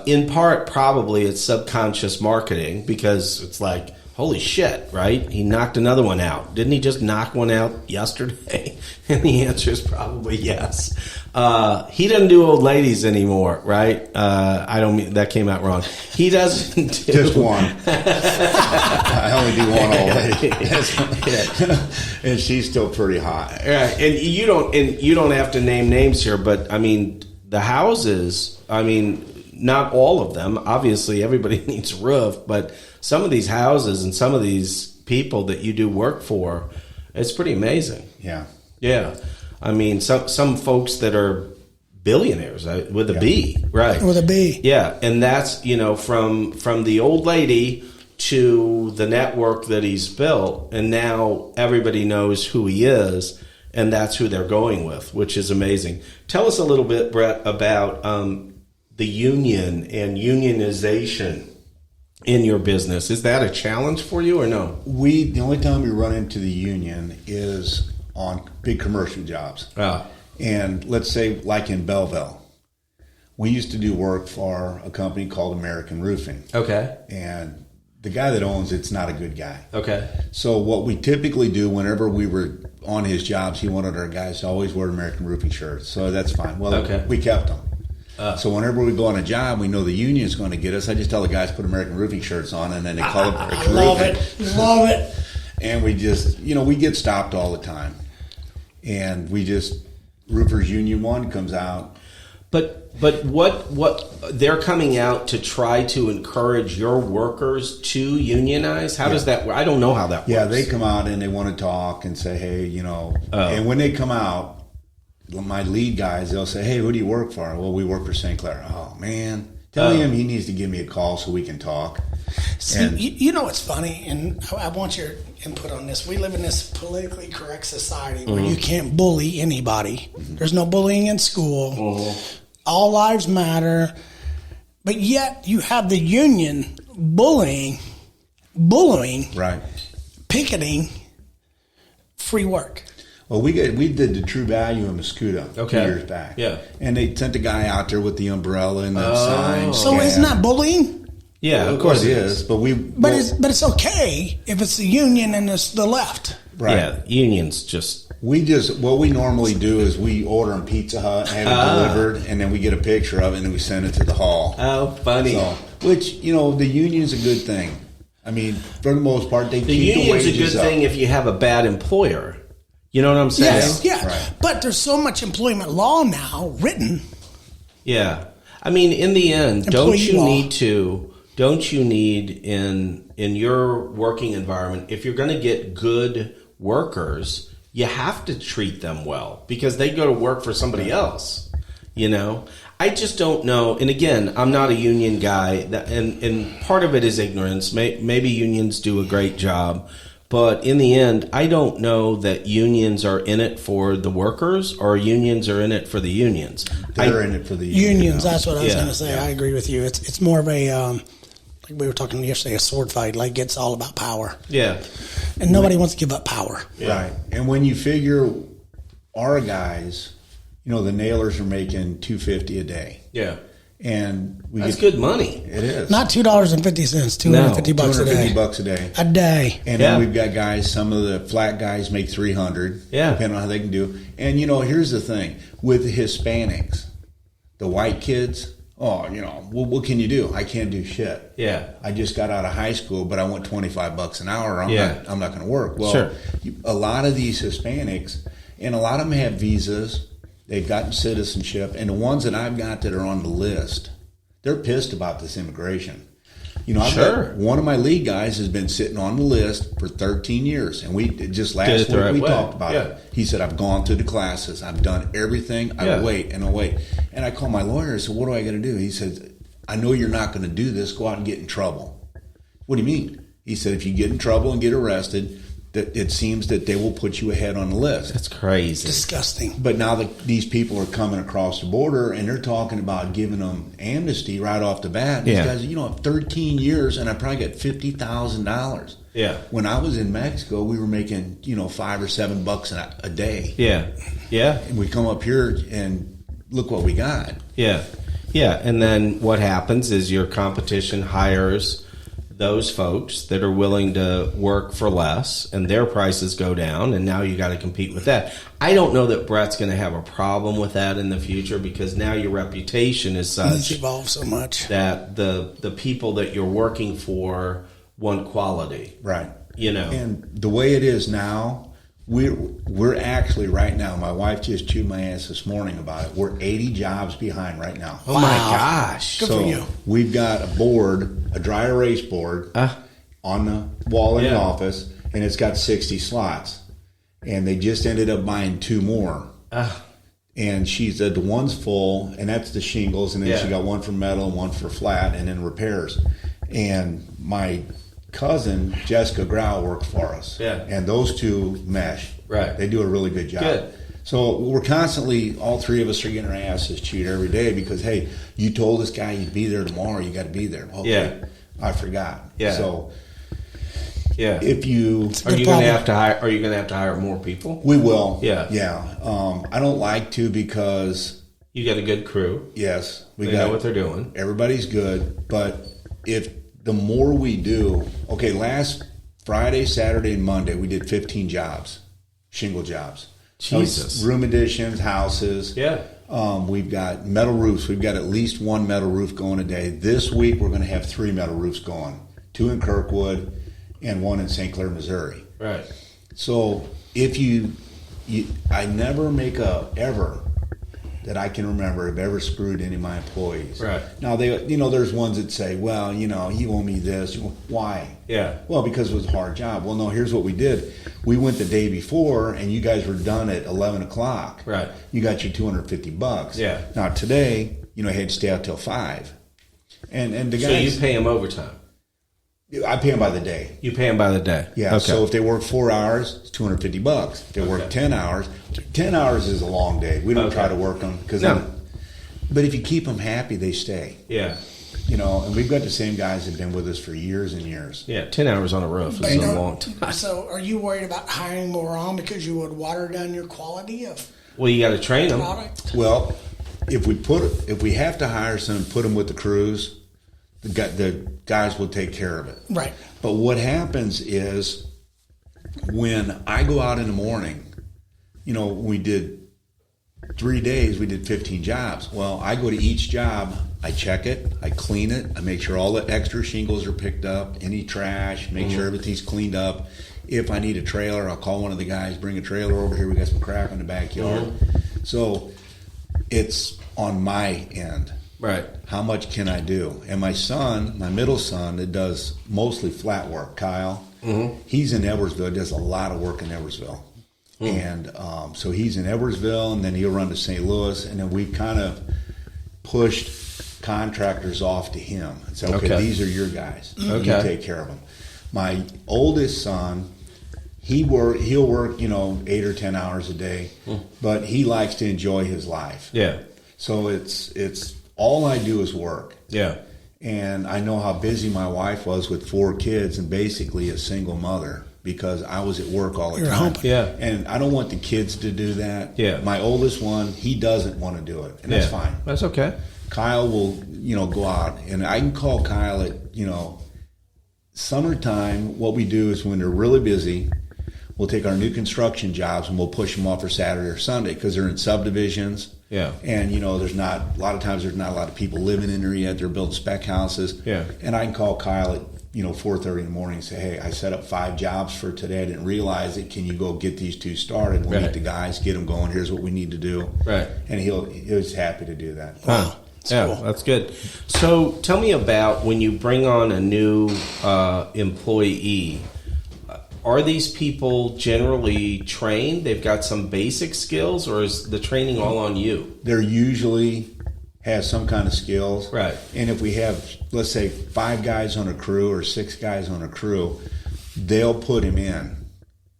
In part, probably it's subconscious marketing because it's like, holy shit, right? He knocked another one out. Didn't he just knock one out yesterday? And the answer is probably yes. He doesn't do old ladies anymore, right? I don't mean that came out wrong. He doesn't do just one. I only do one old lady, and she's still pretty hot. Right, and you don't have to name names here, but I mean the houses. I mean, not all of them. Obviously, everybody needs a roof, but some of these houses and some of these people that you do work for, it's pretty amazing. Yeah. Yeah. I mean, some folks that are billionaires with a B, right? With a B. Yeah, and that's, from the old lady to the network that he's built, and now everybody knows who he is, and that's who they're going with, which is amazing. Tell us a little bit, Bret, about the union and unionization in your business. Is that a challenge for you or no? The only time we run into the union is on big commercial jobs. And let's say like in Belleville, we used to do work for a company called American Roofing. Okay. And the guy that owns it's not a good guy. Okay. So what we typically do whenever we were on his jobs, he wanted our guys to always wear American Roofing shirts. So that's fine. Well, we kept them. So whenever we go on a job, we know the union is going to get us. I just tell the guys put American Roofing shirts on, and then they call it American Roofing. Love it. And we just, we get stopped all the time. And we just, Roofers Union 1 comes out. But what they're coming out to try to encourage your workers to unionize? How does that work? I don't know how that works. Yeah, they come out and they want to talk and say, hey, and when they come out, my lead guys, they'll say, hey, who do you work for? Well, we work for St. Clair. Oh, man. Tell him he needs to give me a call so we can talk. See, you know what's funny, and I want your input on this. We live in this politically correct society where you can't bully anybody. There's no bullying in school. All lives matter. But yet you have the union bullying, right, picketing, free work. Well, we did the True Value in Muscuda 2 years back. Yeah. And they sent a guy out there with the umbrella and the sign. So isn't that bullying? Yeah, of course it is. But it's okay if it's the union and it's the left. Right. Yeah, unions just... What we normally do is we order them Pizza Hut, have it delivered, and then we get a picture of it and then we send it to the hall. Oh, funny. Which, the union's a good thing. I mean, for the most part, they keep the wages up. The union's a good thing if you have a bad employer. You know what I'm saying? Yes, yeah. Right. But there's so much employment law now written. Yeah. I mean, in the end, don't you need in your working environment, if you're going to get good workers, you have to treat them well because they go to work for somebody else, I just don't know. And again, I'm not a union guy, and part of it is ignorance. Maybe unions do a great job. But in the end, I don't know that unions are in it for the workers or unions are in it for the unions. They're in it for the unions. That's what I was going to say. Yeah. I agree with you. It's more of a, like we were talking yesterday, a sword fight. Like it's all about power. Yeah. And nobody wants to give up power. Yeah. Right. And when you figure our guys, the nailers are making $250 a day. Yeah. And that's good money. It is. Not $2.50, $250 a day. $250 a day. A day. And then we've got guys, some of the flat guys make $300, depending on how they can do. And, here's the thing. With the Hispanics, the white kids, what can you do? I can't do shit. Yeah. I just got out of high school, but I want $25 an hour. I'm not going to work. Well, a lot of these Hispanics, and a lot of them have visas. They've gotten citizenship, and the ones that I've got that are on the list, they're pissed about this immigration. I've got one of my lead guys has been sitting on the list for 13 years, and we just last week we talked about it. He said, I've gone through the classes. I've done everything. I wait. And I called my lawyer and said, what do I got to do? He said, I know you're not going to do this. Go out and get in trouble. What do you mean? He said, if you get in trouble and get arrested, that it seems that they will put you ahead on the list. That's crazy. Disgusting. But now that these people are coming across the border and they're talking about giving them amnesty right off the bat. These guys, 13 years and I probably got $50,000. Yeah. When I was in Mexico, we were making, $5 or $7 a day. Yeah. Yeah. And we come up here and look what we got. Yeah. Yeah. And then what happens is your competition hires those folks that are willing to work for less and their prices go down, and now you got to compete with that. I don't know that Bret's going to have a problem with that in the future because now your reputation is such it's evolved so much that the people that you're working for want quality. Right. And the way it is now, we're actually right now, my wife just chewed my ass this morning about it. We're 80 jobs behind right now. Oh my gosh. Good for you. We've got a dry erase board on the wall in the office, and it's got 60 slots. And they just ended up buying 2 more. And she said the one's full, and that's the shingles, and then she got one for metal and one for flat, and then repairs. And my cousin, Jessica Grau, works for us. Yeah. And those two mesh. Right. They do a really good job. Good. So we're constantly, all three of us are getting our asses chewed every day because, hey, you told this guy you'd be there tomorrow, you got to be there. Okay. Yeah. I forgot. Yeah. So yeah. if you... Are you going to have to hire more people? We will. Yeah. Yeah. I don't like to because... You got a good crew. Yes. They know what they're doing. Everybody's good. But if the more we do... Okay, last Friday, Saturday, and Monday, we did 15 jobs. Shingle jobs. Jesus. Room additions, houses. Yeah. We've got metal roofs. We've got at least one metal roof going a day. This week, we're going to have 3 metal roofs going. 2 in Kirkwood and 1 in St. Clair, Missouri. Right. So if I never make ever that I can remember have ever screwed any of my employees. Right. Now, there's ones that say, well, you owe me this. Why? Yeah. Well, because it was a hard job. Well, no, here's what we did. We went the day before, and you guys were done at 11 o'clock. Right. You got your $250. Yeah. Now, today, I had to stay out till 5. And the guys... So you pay them overtime? I pay them by the day. You pay them by the day? Yeah, okay. So if they work 4 hours, it's $250. If they work 10 hours, 10 hours is a long day. We don't try to work them. But if you keep them happy, they stay. Yeah. And we've got the same guys that have been with us for years and years. Yeah, 10 hours on a roof is a long time. So are you worried about hiring more on because you would water down your quality of Well, you got to train them. product? Well, if we have to hire someone, put them with the crews, the guys will take care of it. Right. But what happens is when I go out in the morning, we did 3 days, we did 15 jobs. Well, I go to each job, I check it, I clean it, I make sure all the extra shingles are picked up, any trash, make sure everything's cleaned up. If I need a trailer, I'll call one of the guys, bring a trailer over here, we got some crap in the backyard. So it's on my end. Right. How much can I do? And my son, my middle son, that does mostly flat work, Kyle, he's in Edwardsville, does a lot of work in Edwardsville. And so he's in Edwardsville, and then he'll run to St. Louis, and then we kind of pushed contractors off to him and said, okay, these are your guys. You take care of them. My oldest son, he'll work, 8 or 10 hours a day, but he likes to enjoy his life. Yeah. So it's all I do is work. Yeah. And I know how busy my wife was with 4 kids and basically a single mother because I was at work all the time. Yeah. And I don't want the kids to do that. Yeah. My oldest one, he doesn't want to do it. And that's fine. That's okay. Kyle will, go out. And I can call Kyle at, summertime. What we do is when they're really busy, we'll take our new construction jobs and we'll push them off for Saturday or Sunday because they're in subdivisions. Yeah. And, there's not a lot of people living in there yet. They're building spec houses. Yeah. And I can call Kyle at, 4:30 in the morning and say, hey, I set up 5 jobs for today. I didn't realize it. Can you go get these 2 started? We'll meet the guys, get them going. Here's what we need to do. Right. And he's happy to do that. Wow. Cool. That's good. So tell me about when you bring on a new employee. Are these people generally trained? They've got some basic skills, or is the training all on you? They're usually have some kind of skills. Right. And if we have, let's say, 5 guys on a crew or 6 guys on a crew, they'll put him in.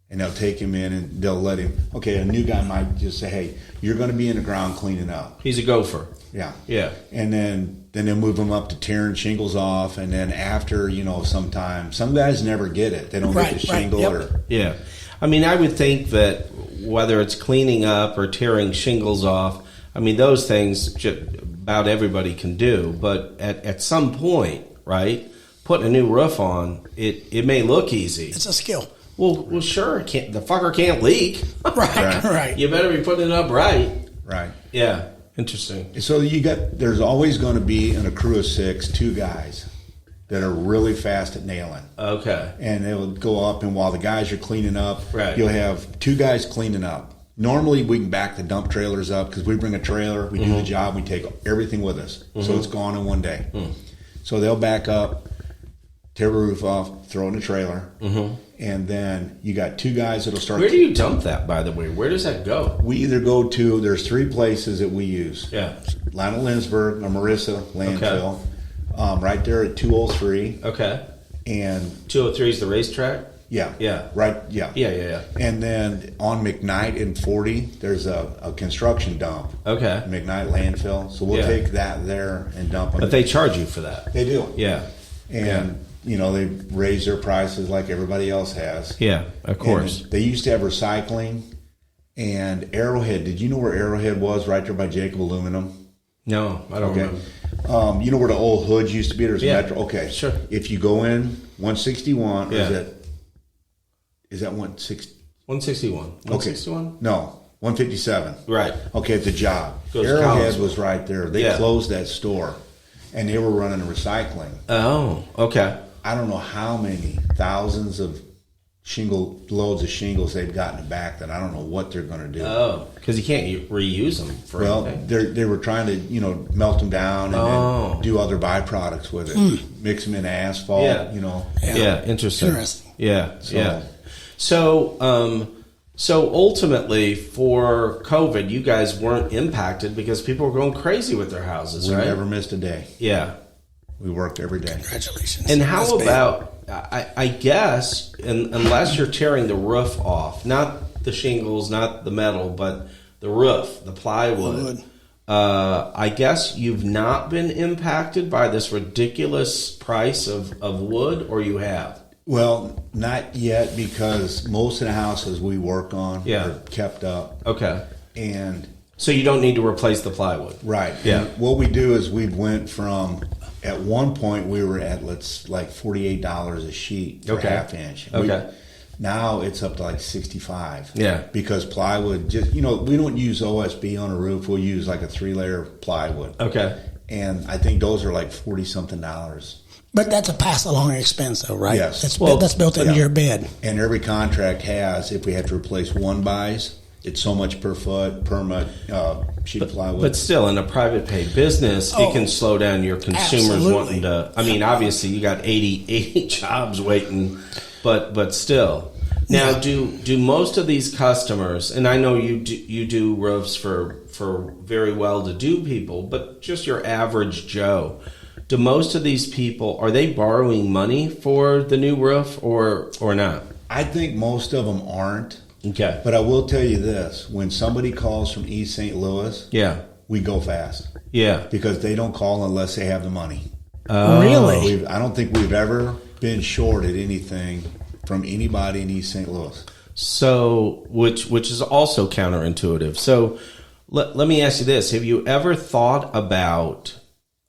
And they'll take him in and they'll let him, okay, a new guy might just say, hey, you're going to be in the ground cleaning up. He's a gopher. Yeah. Yeah. And then they'll move them up to tearing shingles off. And then after, sometime, some guys never get it. They don't get the shingle. Yeah. I mean, I would think that whether it's cleaning up or tearing shingles off, I mean, those things about everybody can do. But at some point, right, putting a new roof on, it may look easy. It's a skill. Well, sure. The fucker can't leak. Right. You better be putting it up right. Right. Yeah. Interesting. So there's always going to be in a crew of 6, 2 guys that are really fast at nailing. Okay. And they'll go up, and while the guys are cleaning up, right, you'll have 2 guys cleaning up. Normally, we can back the dump trailers up because we bring a trailer, we do the job, we take everything with us. So it's gone in one day. So they'll back up, tear the roof off, throw it in the trailer, and then you got 2 guys that'll start. Where do you dump that, by the way? Where does that go? We either go to, there's 3 places that we use. Yeah. Lionel Lindsberg or Marissa landfill, right there at 203. Okay. And 203 is the racetrack? Yeah. Yeah. Right, yeah. Yeah. And then on McKnight and 40, there's a construction dump. Okay. McKnight landfill. So we'll take that there and dump them. But they charge you for that. They do. Yeah. And, they raise their prices like everybody else has. Yeah, of course. And they used to have recycling and Arrowhead. Did you know where Arrowhead was right there by Jacob Aluminum? No, I don't remember. You know where the old hoods used to be? There's a Metro. Okay. Sure. If you go in 161, or is that 160? 161. 161? No, 157. Right. Okay, at the job. Arrowhead was right there. They closed that store, and they were running recycling. Oh, okay. I don't know how many thousands of loads of shingles they've gotten back that I don't know what they're going to do. Oh, because you can't reuse them for anything. They were trying to, melt them down and then do other byproducts with it. Mix them in asphalt, Yeah, interesting. Yeah. So ultimately, for COVID, you guys weren't impacted because people were going crazy with their houses, right? We never missed a day. Yeah. We worked every day. Congratulations. And how about, I guess, unless you're tearing the roof off, not the shingles, not the metal, but the roof, the plywood, I guess you've not been impacted by this ridiculous price of wood, or you have? Well, not yet, because most of the houses we work on are kept up. Okay. And so you don't need to replace the plywood. Right. Yeah. And what we do is we went from, at one point we were at $48 a sheet for half inch. Now it's up to like $65. Yeah. Because plywood, just we don't use OSB on a roof. We'll use like a 3-layer plywood. Okay. And I think those are like $40-something. But that's a pass-along expense, though, right? Yes. That's built into your bid. And every contract has, if we have to replace one buys, it's so much per foot, per sheet of plywood. But still, in a private pay business, it can slow down your consumers wanting to. I mean, obviously, you got 80 jobs waiting, but still. Now, do most of these customers, and I know you do roofs for very well-to-do people, but just your average Joe, do most of these people, are they borrowing money for the new roof or not? I think most of them aren't. Okay. But I will tell you this. When somebody calls from East St. Louis, we go fast. Yeah. Because they don't call unless they have the money. Really? I don't think we've ever been shorted anything from anybody in East St. Louis. So, which is also counterintuitive. So, let me ask you this. Have you ever thought about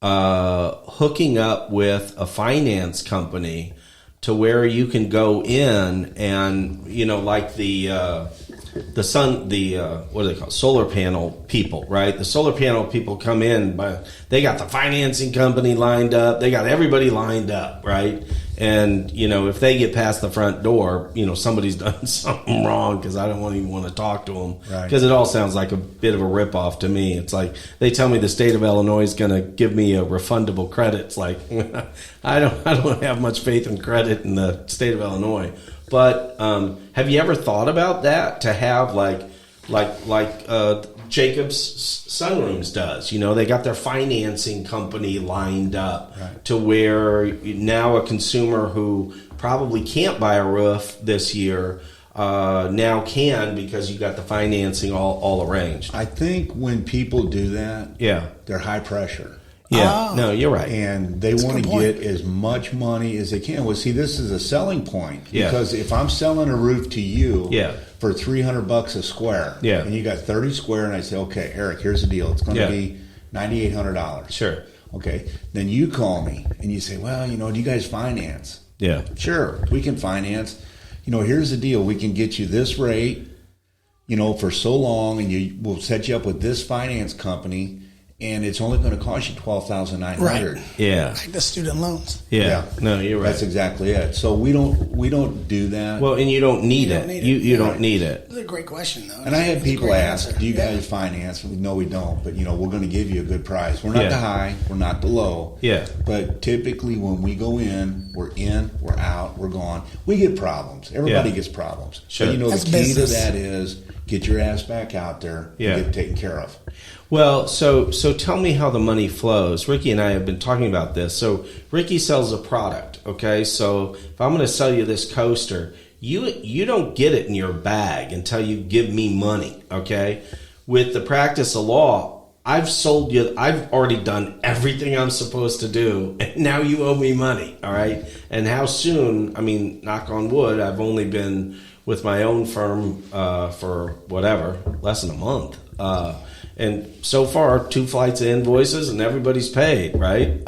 hooking up with a finance company to where you can go in and, like the what do they call it? Solar panel people, right? The solar panel people come in, but they got the financing company lined up. They got everybody lined up, right? And, if they get past the front door, somebody's done something wrong, because I don't even want to talk to them. Right. Because it all sounds like a bit of a ripoff to me. It's like they tell me the state of Illinois is going to give me a refundable credit. It's like, I don't have much faith in credit in the state of Illinois. But have you ever thought about that, to have like Jacob's Sunrooms does? They got their financing company lined up to where now a consumer who probably can't buy a roof this year now can, because you got the financing all arranged. I think when people do that, they're high pressure. Yeah, no, you're right. And they want to get as much money as they can. Well, see, this is a selling point. Because if I'm selling a roof to you for $300 a square, and you got 30 square, and I say, okay, Eric, here's the deal. It's going to be $9,800. Sure. Okay. Then you call me, and you say, well, do you guys finance? Yeah. Sure, we can finance. Here's the deal. We can get you this rate, for so long, and we'll set you up with this finance company, and it's only going to cost you $12,900. Right. Yeah. Like the student loans. Yeah. No, you're right. That's exactly it. So we don't do that. Well, and you don't need it. You don't need it. That's a great question, though. And I had people ask, do you guys finance? No, we don't. But, we're going to give you a good price. We're not the high. We're not the low. Yeah. But typically when we go in, we're out, we're gone. We get problems. Everybody gets problems. Sure. But, the key to that is get your ass back out there and get taken care of. Well, so tell me how the money flows. Ricky and I have been talking about this. So Ricky sells a product, okay? So if I'm going to sell you this coaster, you don't get it in your bag until you give me money, okay? With the practice of law, I've sold you, I've already done everything I'm supposed to do, and now you owe me money, all right? And how soon, I mean, knock on wood, I've only been with my own firm for whatever, less than a month. And so far, 2 flights of invoices and everybody's paid, right?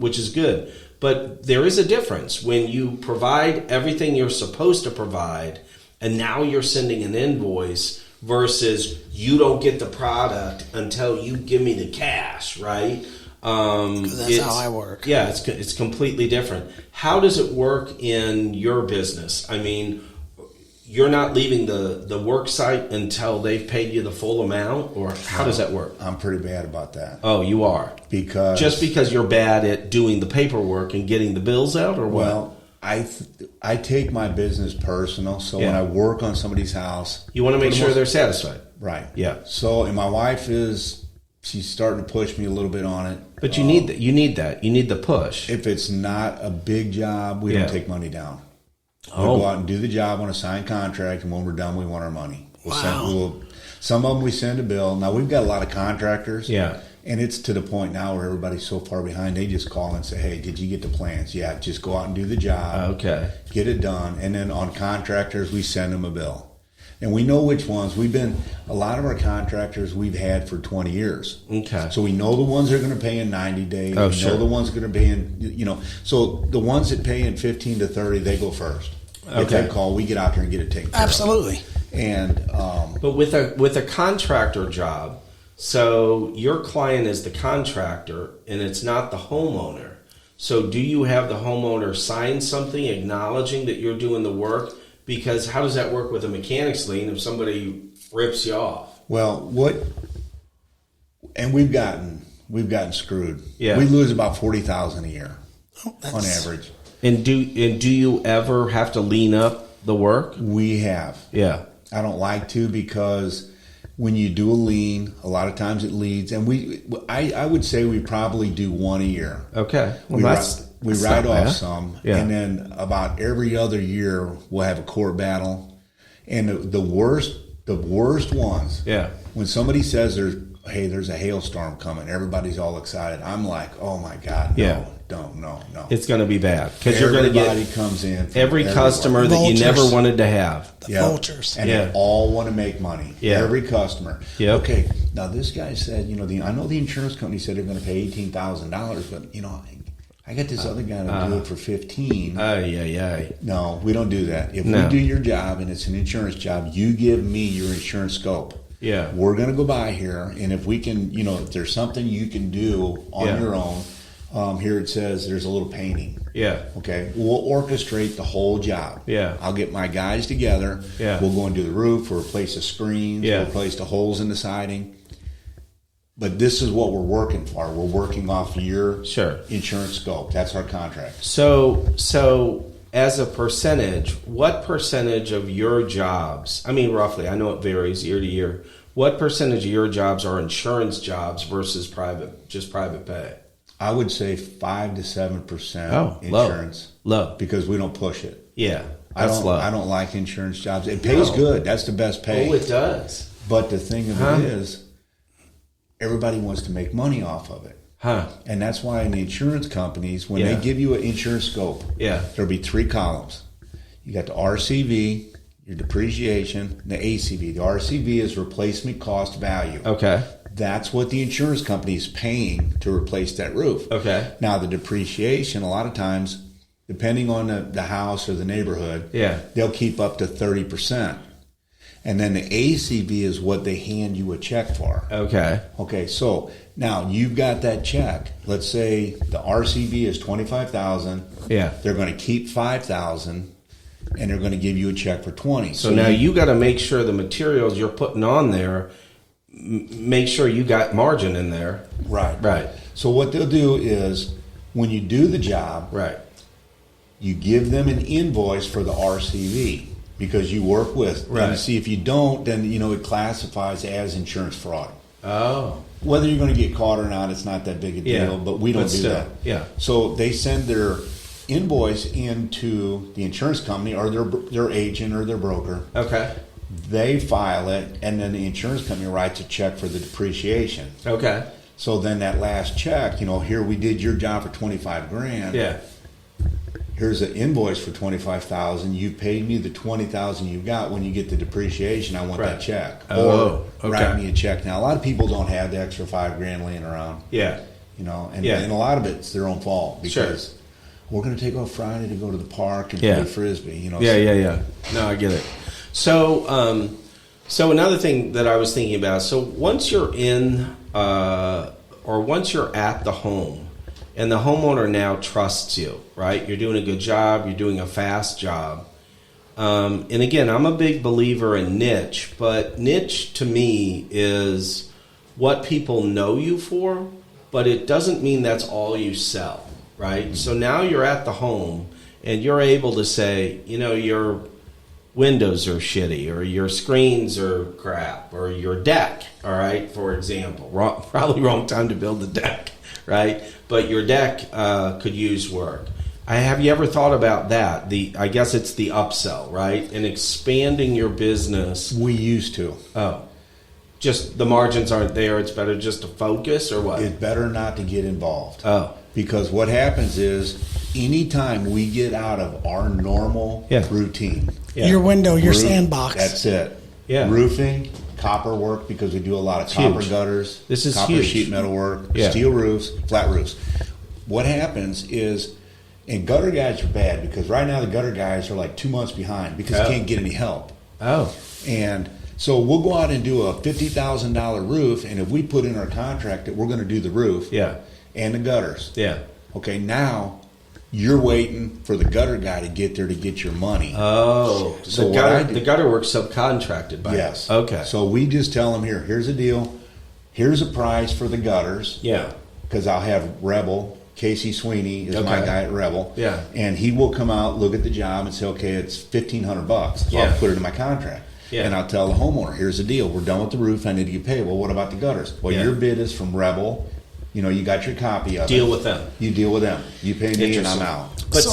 Which is good. But there is a difference when you provide everything you're supposed to provide and now you're sending an invoice versus you don't get the product until you give me the cash, right? That's how I work. Yeah, it's completely different. How does it work in your business? I mean, you're not leaving the work site until they've paid you the full amount, or how does that work? I'm pretty bad about that. Oh, you are? Because you're bad at doing the paperwork and getting the bills out, or what? Well, I take my business personal, so when I work on somebody's house, you want to make sure they're satisfied. Right. Yeah. So, and my wife she's starting to push me a little bit on it. But you need that. You need that. You need the push. If it's not a big job, we don't take money down. We'll go out and do the job on a signed contract, and when we're done, we want our money. Some of them we send a bill. Now, we've got a lot of contractors. Yeah. And it's to the point now where everybody's so far behind, they just call and say, hey, did you get the plans? Yeah, just go out and do the job. Okay. Get it done. And then on contractors, we send them a bill. And we know which ones. A lot of our contractors we've had for 20 years. Okay. So we know the ones that are going to pay in 90 days. Oh, we know the ones that are going to pay in, so the ones that pay in 15 to 30, they go first. Okay. If they call, we get out there and get it taken care of. Absolutely. And but with a contractor job, so your client is the contractor and it's not the homeowner. So do you have the homeowner sign something acknowledging that you're doing the work? Because how does that work with a mechanic's lien if somebody rips you off? Well, we've gotten screwed. Yeah. We lose about $40,000 a year on average. And do you ever have to lean up the work? We have. Yeah. I don't like to, because when you do a lien, a lot of times it leads, and I would say we probably do one a year. Okay. Well, we that's write not off bad. some, Yeah. and then about every other year we'll have a court battle. And the worst ones, Yeah. when somebody says there's a hailstorm coming, everybody's all excited. I'm like, oh my God, no, Yeah. no. It's going to be bad because you're going to Everybody get comes in. every customer that you never wanted to have. The vultures. And they all want to make money. Yeah. Every customer. Yep. Okay, now this guy said, I know the insurance company said they're going to pay $18,000, but, I got this other guy to do it for $15,000. No, we don't do that. If we do your job and it's an insurance job, you give me your insurance scope. Yeah. We're going to go by here, and if we can, if there's something you can do on your own, here it says there's a little painting. Yeah. Okay. We'll orchestrate the whole job. Yeah. I'll get my guys together. Yeah. We'll go and do the roof. We'll replace the screens. Yeah. We'll replace the holes in the siding. But this is what we're working for. We're working off your insurance scope. That's our contract. So as a percentage, what percentage of your jobs, I mean, roughly, I know it varies year to year, what percentage of your jobs are insurance jobs versus private pay? I would say 5 to 7% insurance. Low. Because we don't push it. Yeah. I don't like insurance jobs. It pays good. That's the best pay. Oh, it does. But the thing of it is, everybody wants to make money off of it. And that's why in the insurance companies, when they give you an insurance scope, there'll be 3 columns. You got the RCV, your depreciation, and the ACV. The RCV is replacement cost value. Okay. That's what the insurance company is paying to replace that roof. Okay. Now, the depreciation, a lot of times, depending on the house or the neighborhood, they'll keep up to 30%. And then the ACV is what they hand you a check for. Okay. Okay, so now you've got that check. Let's say the RCV is $25,000. Yeah. They're going to keep $5,000, and they're going to give you a check for $20,000. So now you got to make sure the materials you're putting on there, make sure you got margin in there. Right. So what they'll do is, when you do the job, you give them an invoice for the RCV. Because you work with, and see, if you don't, then it classifies as insurance fraud. Oh. Whether you're going to get caught or not, it's not that big a deal, but we don't do that. Yeah. So they send their invoice into the insurance company or their agent or their broker. Okay. They file it, and then the insurance company writes a check for the depreciation. Okay. So then that last check, here we did your job for $25,000. Yeah. Here's an invoice for $25,000. You paid me the $20,000 you got. When you get the depreciation, I want that check. Or write me a check. Now, a lot of people don't have the extra $5,000 laying around. Yeah. And a lot of it's their own fault because we're going to take off Friday to go to the park and play Frisbee. Yeah. No, I get it. So, so another thing that I was thinking about. So once you're in, or once you're at the home, and the homeowner now trusts you, right? You're doing a good job. You're doing a fast job. And again, I'm a big believer in niche, but niche to me is what people know you for, but it doesn't mean that's all you sell, right? So now you're at the home and you're able to say, your windows are shitty or your screens are crap or your deck, all right, for example. Probably wrong time to build the deck, right? But your deck could use work. Have you ever thought about that? I guess it's the upsell, right? And expanding your business. We used to. Oh. Just the margins aren't there. It's better just to focus or what? It's better not to get involved. Oh. Because what happens is anytime we get out of our normal routine. Yeah. Your window, your sandbox. That's it. Yeah. Roofing, copper work, because we do a lot of copper gutters. This is copper huge. Sheet metal work, steel roofs, flat roofs. What happens is, and gutter guys are bad because right now the gutter guys are like 2 months behind because they can't get any help. Oh. And so we'll go out and do a $50,000 roof, and if we put in our contract that we're going to do the roof and the gutters. Yeah. Okay, now you're waiting for the gutter guy to get there to get your money. Oh. So the gutter work's subcontracted by us. Okay. So we just tell them, here's a deal. Here's a price for the gutters. Yeah. Because I'll have Rebel. Casey Sweeney is my guy at Rebel. Yeah. And he will come out, look at the job, and say, okay, it's $1,500. So I'll put it in my contract. Yeah. And I'll tell the homeowner, here's the deal. We're done with the roof. I need to get paid. Well, what about the gutters? Well, your bid is from Rebel. You got your copy of it. Deal with them. You deal with them. You pay me and I'm out. But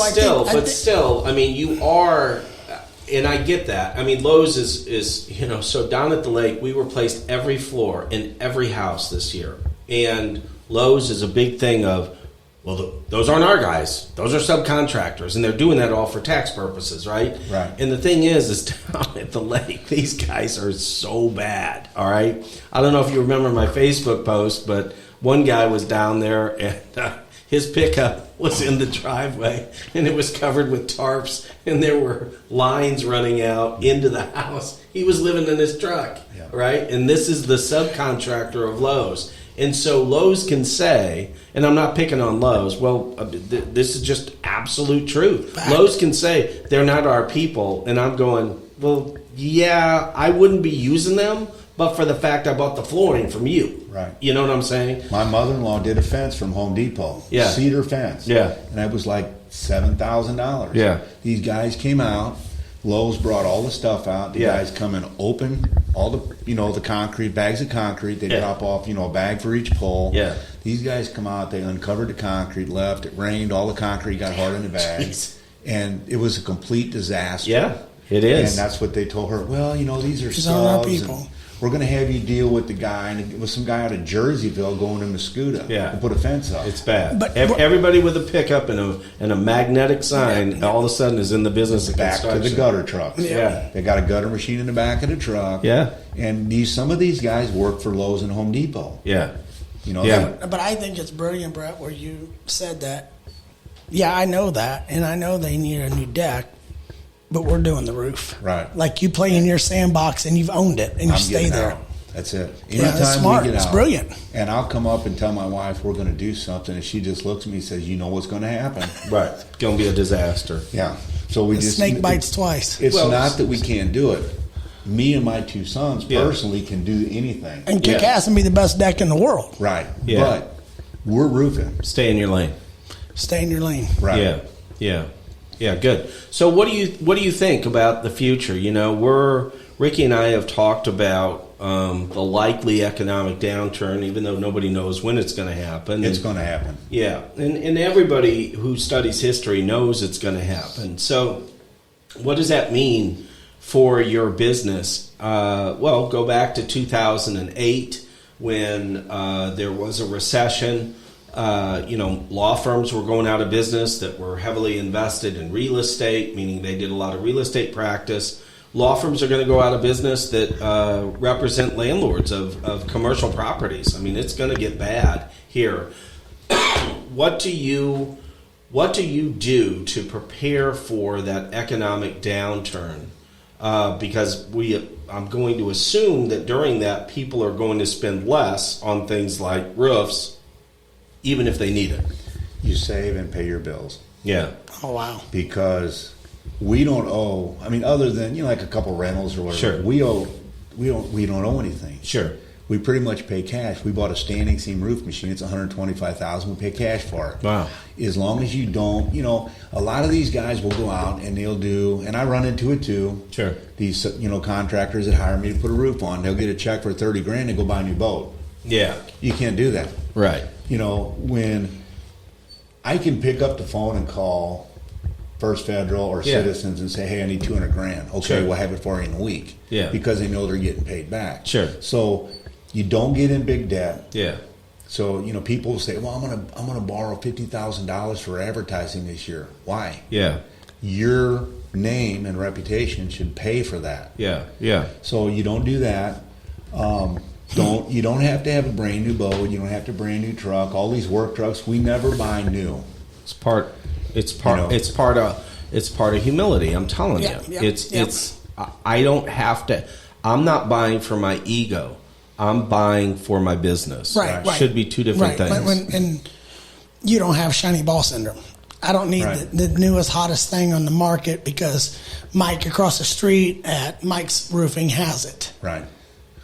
still, I mean, you are, and I get that. I mean, Lowe's is so down at the lake, we replaced every floor in every house this year. And Lowe's is a big thing of, well, those aren't our guys. Those are subcontractors, and they're doing that all for tax purposes, right? Right. And the thing is down at the lake, these guys are so bad, all right? I don't know if you remember my Facebook post, but one guy was down there, and his pickup was in the driveway, and it was covered with tarps, and there were lines running out into the house. He was living in his truck, right? And this is the subcontractor of Lowe's. And so Lowe's can say, and I'm not picking on Lowe's, this is just absolute truth. Lowe's can say, they're not our people. And I'm going, well, yeah, I wouldn't be using them, but for the fact I bought the flooring from you. Right. You know what I'm saying? My mother-in-law did a fence from Home Depot. Yeah. Cedar fence. Yeah. And that was like $7,000. Yeah. These guys came out. Lowe's brought all the stuff out. The guys come and open all the, the concrete, bags of concrete. They drop off, a bag for each pole. Yeah. These guys come out. They uncovered the concrete, left. It rained. All the concrete got hard in the bag. Jeez. And it was a complete disaster. Yeah, it is. And that's what they told her. Well, these are These are our stubs. people. We're going to have you deal with the guy. And it was some guy out of Jerseyville going to Muscuda to put a fence up. It's bad. But everybody with a pickup and a magnetic sign all of a sudden is in the business of back construction. to the gutter trucks. Yeah. They got a gutter machine in the back of the truck. Yeah. And some of these guys work for Lowe's and Home Depot. Yeah. But I think it's brilliant, Brett, where you said that. Yeah, I know that, and I know they need a new deck, but we're doing the roof. Right. Like you play in your sandbox and you've owned it, and you stay there. Out. That's it. Anytime that's smart. We get it's out, brilliant. And I'll come up and tell my wife we're going to do something, and she just looks at me and says, "You know what's going to happen." Right. It's going to be a disaster. Yeah. So we just snake bites twice. It's not that we can't do it. Me and my two sons personally can do anything and kick ass and be the best deck in the world. Right. Yeah. But we're roofing. Stay in your lane. Stay in your lane. Right. Yeah. Yeah. Yeah, good. So what do you think about the future? You know, Ricky and I have talked about the likely economic downturn, even though nobody knows when it's going to happen. It's going to happen. Yeah, and everybody who studies history knows it's going to happen. So what does that mean for your business? Well, go back to 2008 when there was a recession. Law firms were going out of business that were heavily invested in real estate, meaning they did a lot of real estate practice. Law firms are going to go out of business that represent landlords of commercial properties. I mean, it's going to get bad here. What do you do to prepare for that economic downturn? Because I'm going to assume that during that, people are going to spend less on things like roofs, even if they need it. You save and pay your bills. Yeah. Oh, wow. Because we don't owe, I mean, other than, like a couple rentals or whatever, sure. we don't owe anything. Sure. We pretty much pay cash. We bought a standing seam roof machine. It's $125,000. We pay cash for it. Wow. As long as you don't, a lot of these guys will go out and they'll do, and I run into it too. Sure. These, contractors that hire me to put a roof on, they'll get a check for $30,000 and go buy a new boat. Yeah. You can't do that. Right. When I can pick up the phone and call First Federal or Citizens and say, hey, I need $200,000. Okay, sure. We'll have it for you in a week. Yeah. Because they know they're getting paid back. Sure. So you don't get in big debt. Yeah. So, people will say, well, I'm gonna borrow $50,000 for advertising this year. Why? Yeah. Your name and reputation should pay for that. Yeah. Yeah. So you don't do that. You don't have to have a brand new boat. You don't have to brand new truck. All these work trucks, we never buy new. It's part of humility. I'm telling you. I don't have to. I'm not buying for my ego. I'm buying for my business. Right. Should be two different things. And you don't have shiny ball syndrome. I don't need the newest, hottest thing on the market because Mike across the street at Mike's Roofing has it. Right.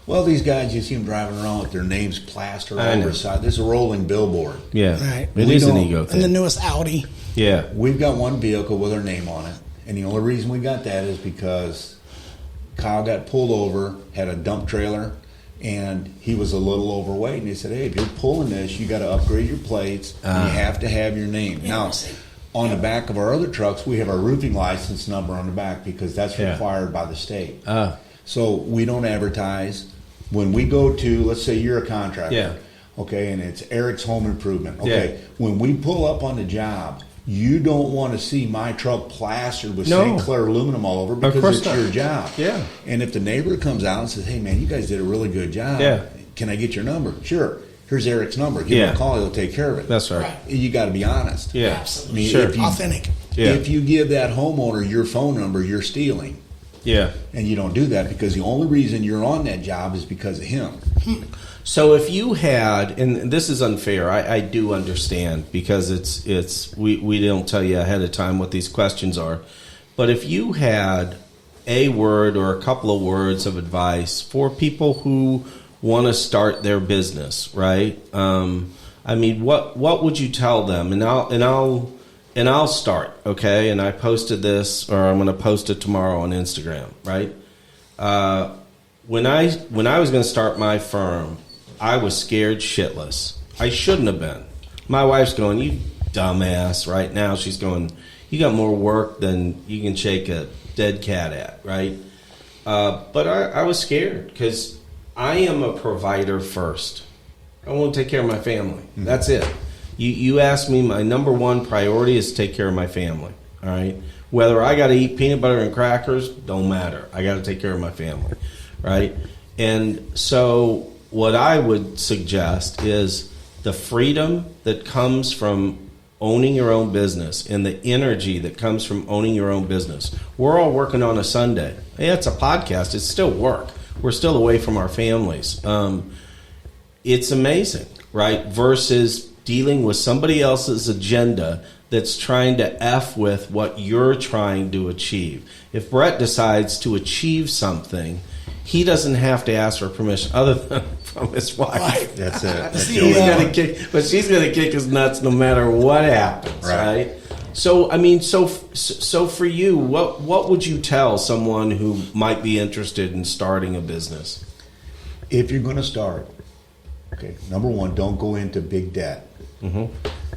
Well, these guys, you see them driving around with their names plastered all over the side. This is a rolling billboard. Yeah. Right. It is an ego thing. And the newest Audi. Yeah. We've got one vehicle with our name on it. And the only reason we got that is because Kyle got pulled over, had a dump trailer, and he was a little overweight. And he said, hey, if you're pulling this, you got to upgrade your plates, and you have to have your name. Now, on the back of our other trucks, we have our roofing license number on the back because that's required by the state. So we don't advertise. When we go to, let's say you're a contractor, okay, and it's Eric's Home Improvement. Okay, when we pull up on the job, you don't want to see my truck plastered with St. Clair aluminum all over because it's your job. Yeah. And if the neighbor comes out and says, hey, man, you guys did a really good job. Yeah. Can I get your number? Sure. Here's Eric's number. Give him a call. He'll take care of it. That's right. You got to be honest. Yeah. Absolutely. I mean, authentic. If you give that homeowner your phone number, you're stealing. Yeah. And you don't do that because the only reason you're on that job is because of him. So if you had, and this is unfair, I do understand because we don't tell you ahead of time what these questions are, but if you had a word or a couple of words of advice for people who want to start their business, right? I mean, what would you tell them? And I'll start, okay? And I posted this, or I'm going to post it tomorrow on Instagram, right? When I was going to start my firm, I was scared shitless. I shouldn't have been. My wife's going, you dumbass, right now. She's going, you got more work than you can shake a dead cat at, right? But I was scared because I am a provider first. I want to take care of my family. Mm-hmm. That's it. You asked me, my number one priority is to take care of my family, all right? Whether I got to eat peanut butter and crackers, don't matter. I got to take care of my family, right? And so what I would suggest is the freedom that comes from owning your own business and the energy that comes from owning your own business. We're all working on a Sunday. Yeah, it's a podcast. It's still work. We're still away from our families. It's amazing, right? Versus dealing with somebody else's agenda that's trying to F with what you're trying to achieve. If Bret decides to achieve something, he doesn't have to ask for permission other than from his wife. That's it. But she's going to kick his nuts no matter what happens, right? So, I mean, so for you, what would you tell someone who might be interested in starting a business? If you're going to start, okay, number one, don't go into big debt. Mm-hmm.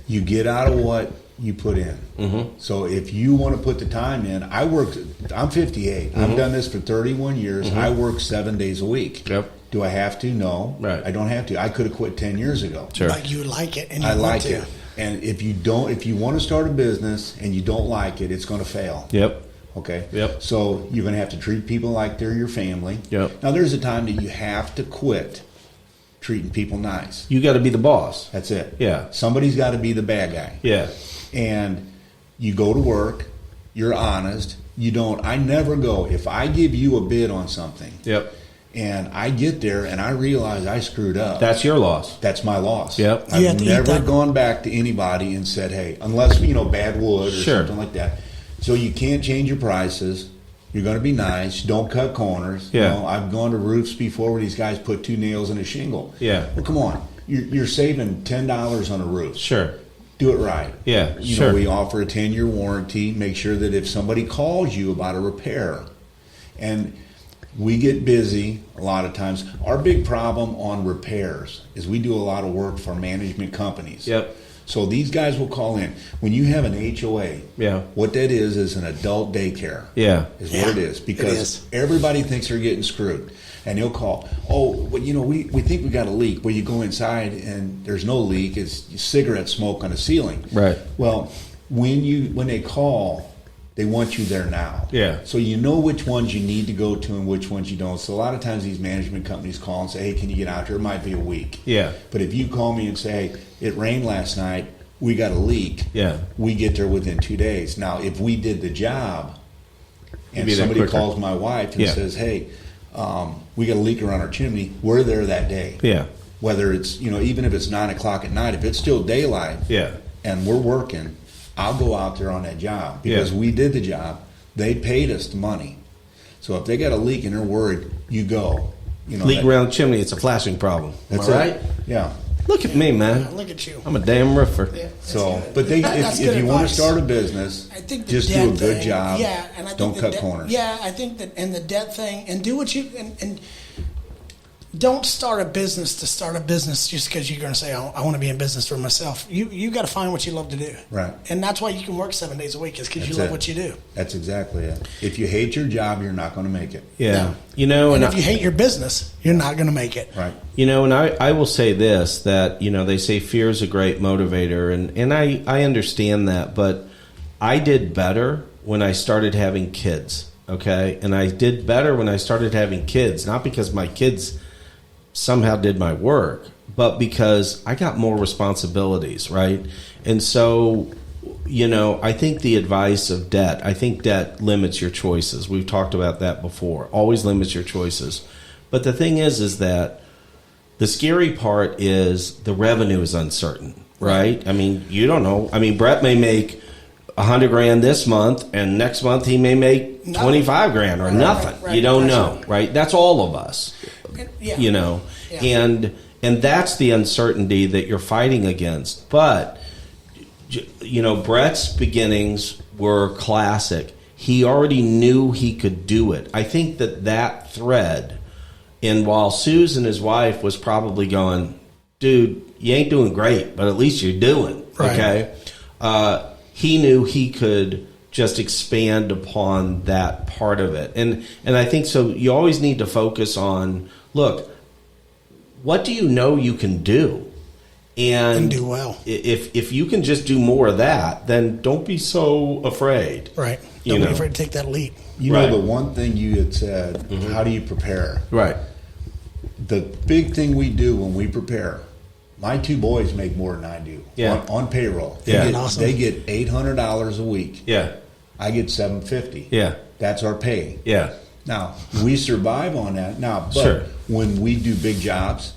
You get out of what you put in. Mm-hmm. So if you want to put the time in, I'm 58. Mm-hmm. I've done this for 31 years. Mm-hmm. I work 7 days a week. Yep. Do I have to? No. Right. I don't have to. I could have quit 10 years ago. Sure. But you like it and you I want like to. it. And if you want to start a business and you don't like it, it's going to fail. Yep. Okay? Yep. So you're going to have to treat people like they're your family. Yep. Now, there's a time that you have to quit treating people nice. You got to be the boss. That's it. Yeah. Somebody's got to be the bad guy. Yeah. And you go to work, you're honest. I never go, if I give you a bid on something. Yep. And I get there and I realize I screwed up. That's your loss. That's my loss. Yep. I've never gone back to anybody and said, hey, unless, bad wood or something like that. So you can't change your prices. You're going to be nice. Don't cut corners. Yeah. I've gone to roofs before where these guys put 2 nails in a shingle. Yeah. Well, come on. You're saving $10 on a roof. Sure. Do it right. Yeah, sure. We offer a 10-year warranty. Make sure that if somebody calls you about a repair, and we get busy a lot of times. Our big problem on repairs is we do a lot of work for management companies. Yep. So these guys will call in. When you have an HOA, what that is an adult daycare. Yeah. Is what it is. Because everybody thinks they're getting screwed. And they'll call, we think we got a leak. Well, you go inside and there's no leak. It's cigarette smoke on the ceiling. Right. Well, when they call, they want you there now. Yeah. So you know which ones you need to go to and which ones you don't. So a lot of times these management companies call and say, hey, can you get out there? It might be a week. Yeah. But if you call me and say, hey, it rained last night, we got a leak. Yeah. We get there within 2 days. Now, if we did the job and somebody calls my wife and says, hey, we got a leak around our chimney, we're there that day. Yeah. Whether it's, even if it's 9 o'clock at night, if it's still daylight and we're working, I'll go out there on that job because we did the job. They paid us the money. So if they got a leak and they're worried, you go. Leak around the chimney, it's a flashing problem. That's right? Yeah. Look at me, man. Look at you. I'm a damn roofer. Yeah, but if you want to start a business, just do a good job. Yeah, and I think don't cut corners. Yeah, I think that, and the debt thing, and do what you and don't start a business to start a business just because you're going to say, I want to be in business for myself. You got to find what you love to do. Right. And that's why you can work 7 days a week is because you love what you do. That's exactly it. If you hate your job, you're not going to make it. Yeah. No. And if you hate your business, you're not going to make it. Right. And I will say this, that, they say fear is a great motivator. And I understand that, but I did better when I started having kids. Okay. And I did better when I started having kids, not because my kids somehow did my work, but because I got more responsibilities, right? And so, I think the advice of debt, I think debt limits your choices. We've talked about that before. Always limits your choices. But the thing is that the scary part is the revenue is uncertain, right? I mean, you don't know. I mean, Bret may make $100,000 this month, and next month he may make $25,000 or nothing. Right. You don't know, right? That's all of us. And that's the uncertainty that you're fighting against. But Bret's beginnings were classic. He already knew he could do it. I think that thread, and while Susan, his wife, was probably going, dude, you ain't doing great, but at least you're doing, okay? He knew he could just expand upon that part of it. And I think so you always need to focus on, look, what do you know you can do? And do well. If you can just do more of that, then don't be so afraid. Right. Don't be afraid to take that leap. The one thing you had said, how do you prepare? Right. The big thing we do when we prepare, my 2 boys make more than I do on payroll. They get $800 a week. Yeah. I get $750. Yeah. That's our pay. Yeah. Now, we survive on that. But when we do big jobs,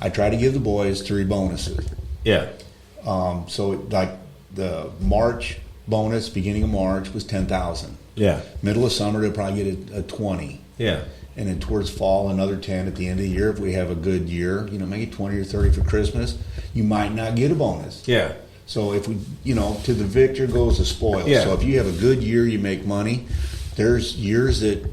I try to give the boys 3 bonuses. Yeah. So like the March bonus, beginning of March, was $10,000. Yeah. Middle of summer, they'll probably get a 20. Yeah. And then towards fall, another 10 at the end of the year. If we have a good year, maybe 20 or 30 for Christmas, you might not get a bonus. Yeah. So if we, to the victor goes the spoils. Yeah. So if you have a good year, you make money. There's years that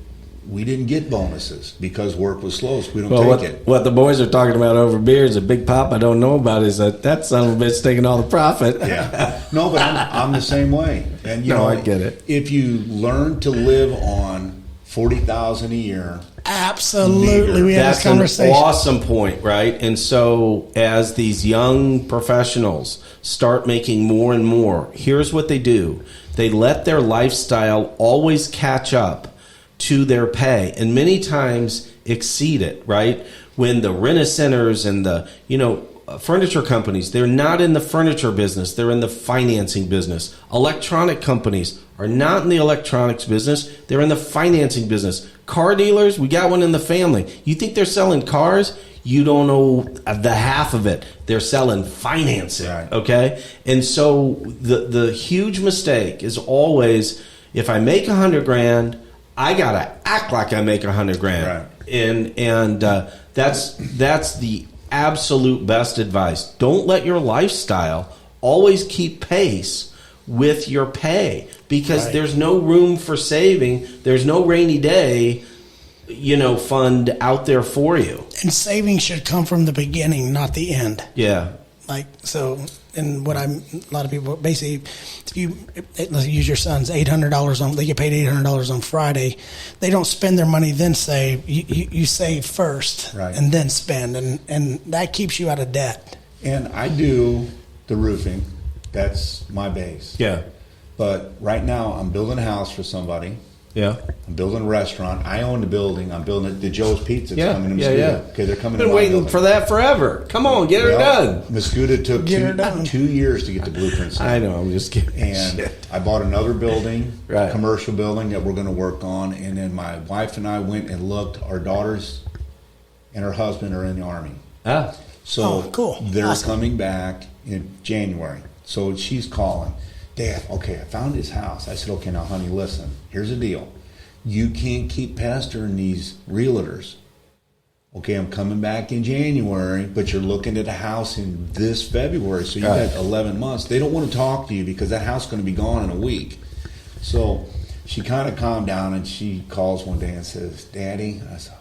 we didn't get bonuses because work was slow, so we don't take it. What the boys are talking about over beer is a big pop I don't know about is that son of a bitch taking all the profit. Yeah. No, but I'm the same way. And I get it. If you learn to live on $40,000 a year, absolutely, we had this conversation. That's an awesome point, right? And so as these young professionals start making more and more, here's what they do. They let their lifestyle always catch up to their pay, and many times exceed it, right? When the rent-a-centers and the, furniture companies, they're not in the furniture business, they're in the financing business. Electronic companies are not in the electronics business, they're in the financing business. Car dealers, we got one in the family. You think they're selling cars? You don't know the half of it. They're selling financing, right. Okay? And so the huge mistake is always, if I make $100,000, I gotta act like I make $100,000, right. and that's the absolute best advice. Don't let your lifestyle always keep pace with your pay, because right. there's no room for saving. There's no rainy day, fund out there for you. And saving should come from the beginning, not the end. Yeah. And a lot of people basically, let's use your son's $800 they get paid $800 on Friday. They don't spend their money, then save. You save first, right. and then spend, and that keeps you out of debt. And I do the roofing. That's my base. Yeah. But right now, I'm building a house for somebody. Yeah. I'm building a restaurant. I own the building. I'm building the Joe's Pizza's coming to Muscuda. Yeah. Okay, they're coming. Been waiting for that forever. Come on, get her done. Muscuda took 2 years to get the blueprints in. I know. I'm just kidding. And I bought another building, right. commercial building that we're going to work on. And then my wife and I went and looked. Our daughters and her husband are in the Army. So cool. They're coming back in January. So she's calling. Dad, okay, I found his house. I said, okay, now, honey, listen. Here's the deal. You can't keep pestering these realtors. Okay, I'm coming back in January, but you're looking at a house in this February, so you've got 11 months. They don't want to talk to you because that house is going to be gone in a week. So she kind of calmed down, and she calls one day and says, Daddy, I said,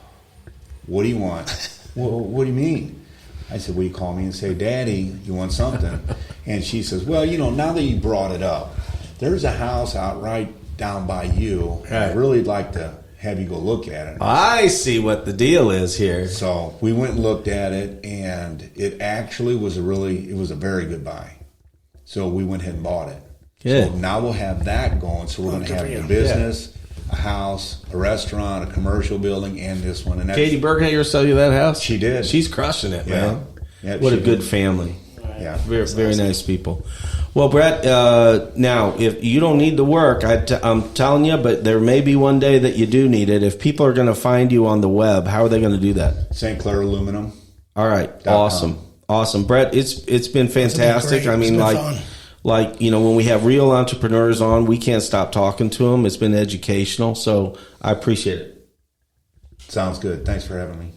what do you want? Well, what do you mean? I said, well, you call me and say, Daddy, you want something? And she says, well, now that you brought it up, there's a house out right down by you. Right. I'd really like to have you go look at it. I see what the deal is here. So we went and looked at it, and it actually was a very good buy. So we went ahead and bought it. Good. So now we'll have that going. So we're going to have a business, a house, a restaurant, a commercial building, and this one. And Katie Berghager sell you that house? She did. She's crushing it, man. Yeah, what a good family. Yeah. Very nice people. Well, Brett, now, if you don't need the work, I'm telling you, but there may be one day that you do need it. If people are going to find you on the web, how are they going to do that? St. Clair Aluminum. All right. Awesome. Brett, it's been fantastic. I mean, when we have real entrepreneurs on, we can't stop talking to them. It's been educational, so I appreciate it. Sounds good. Thanks for having me.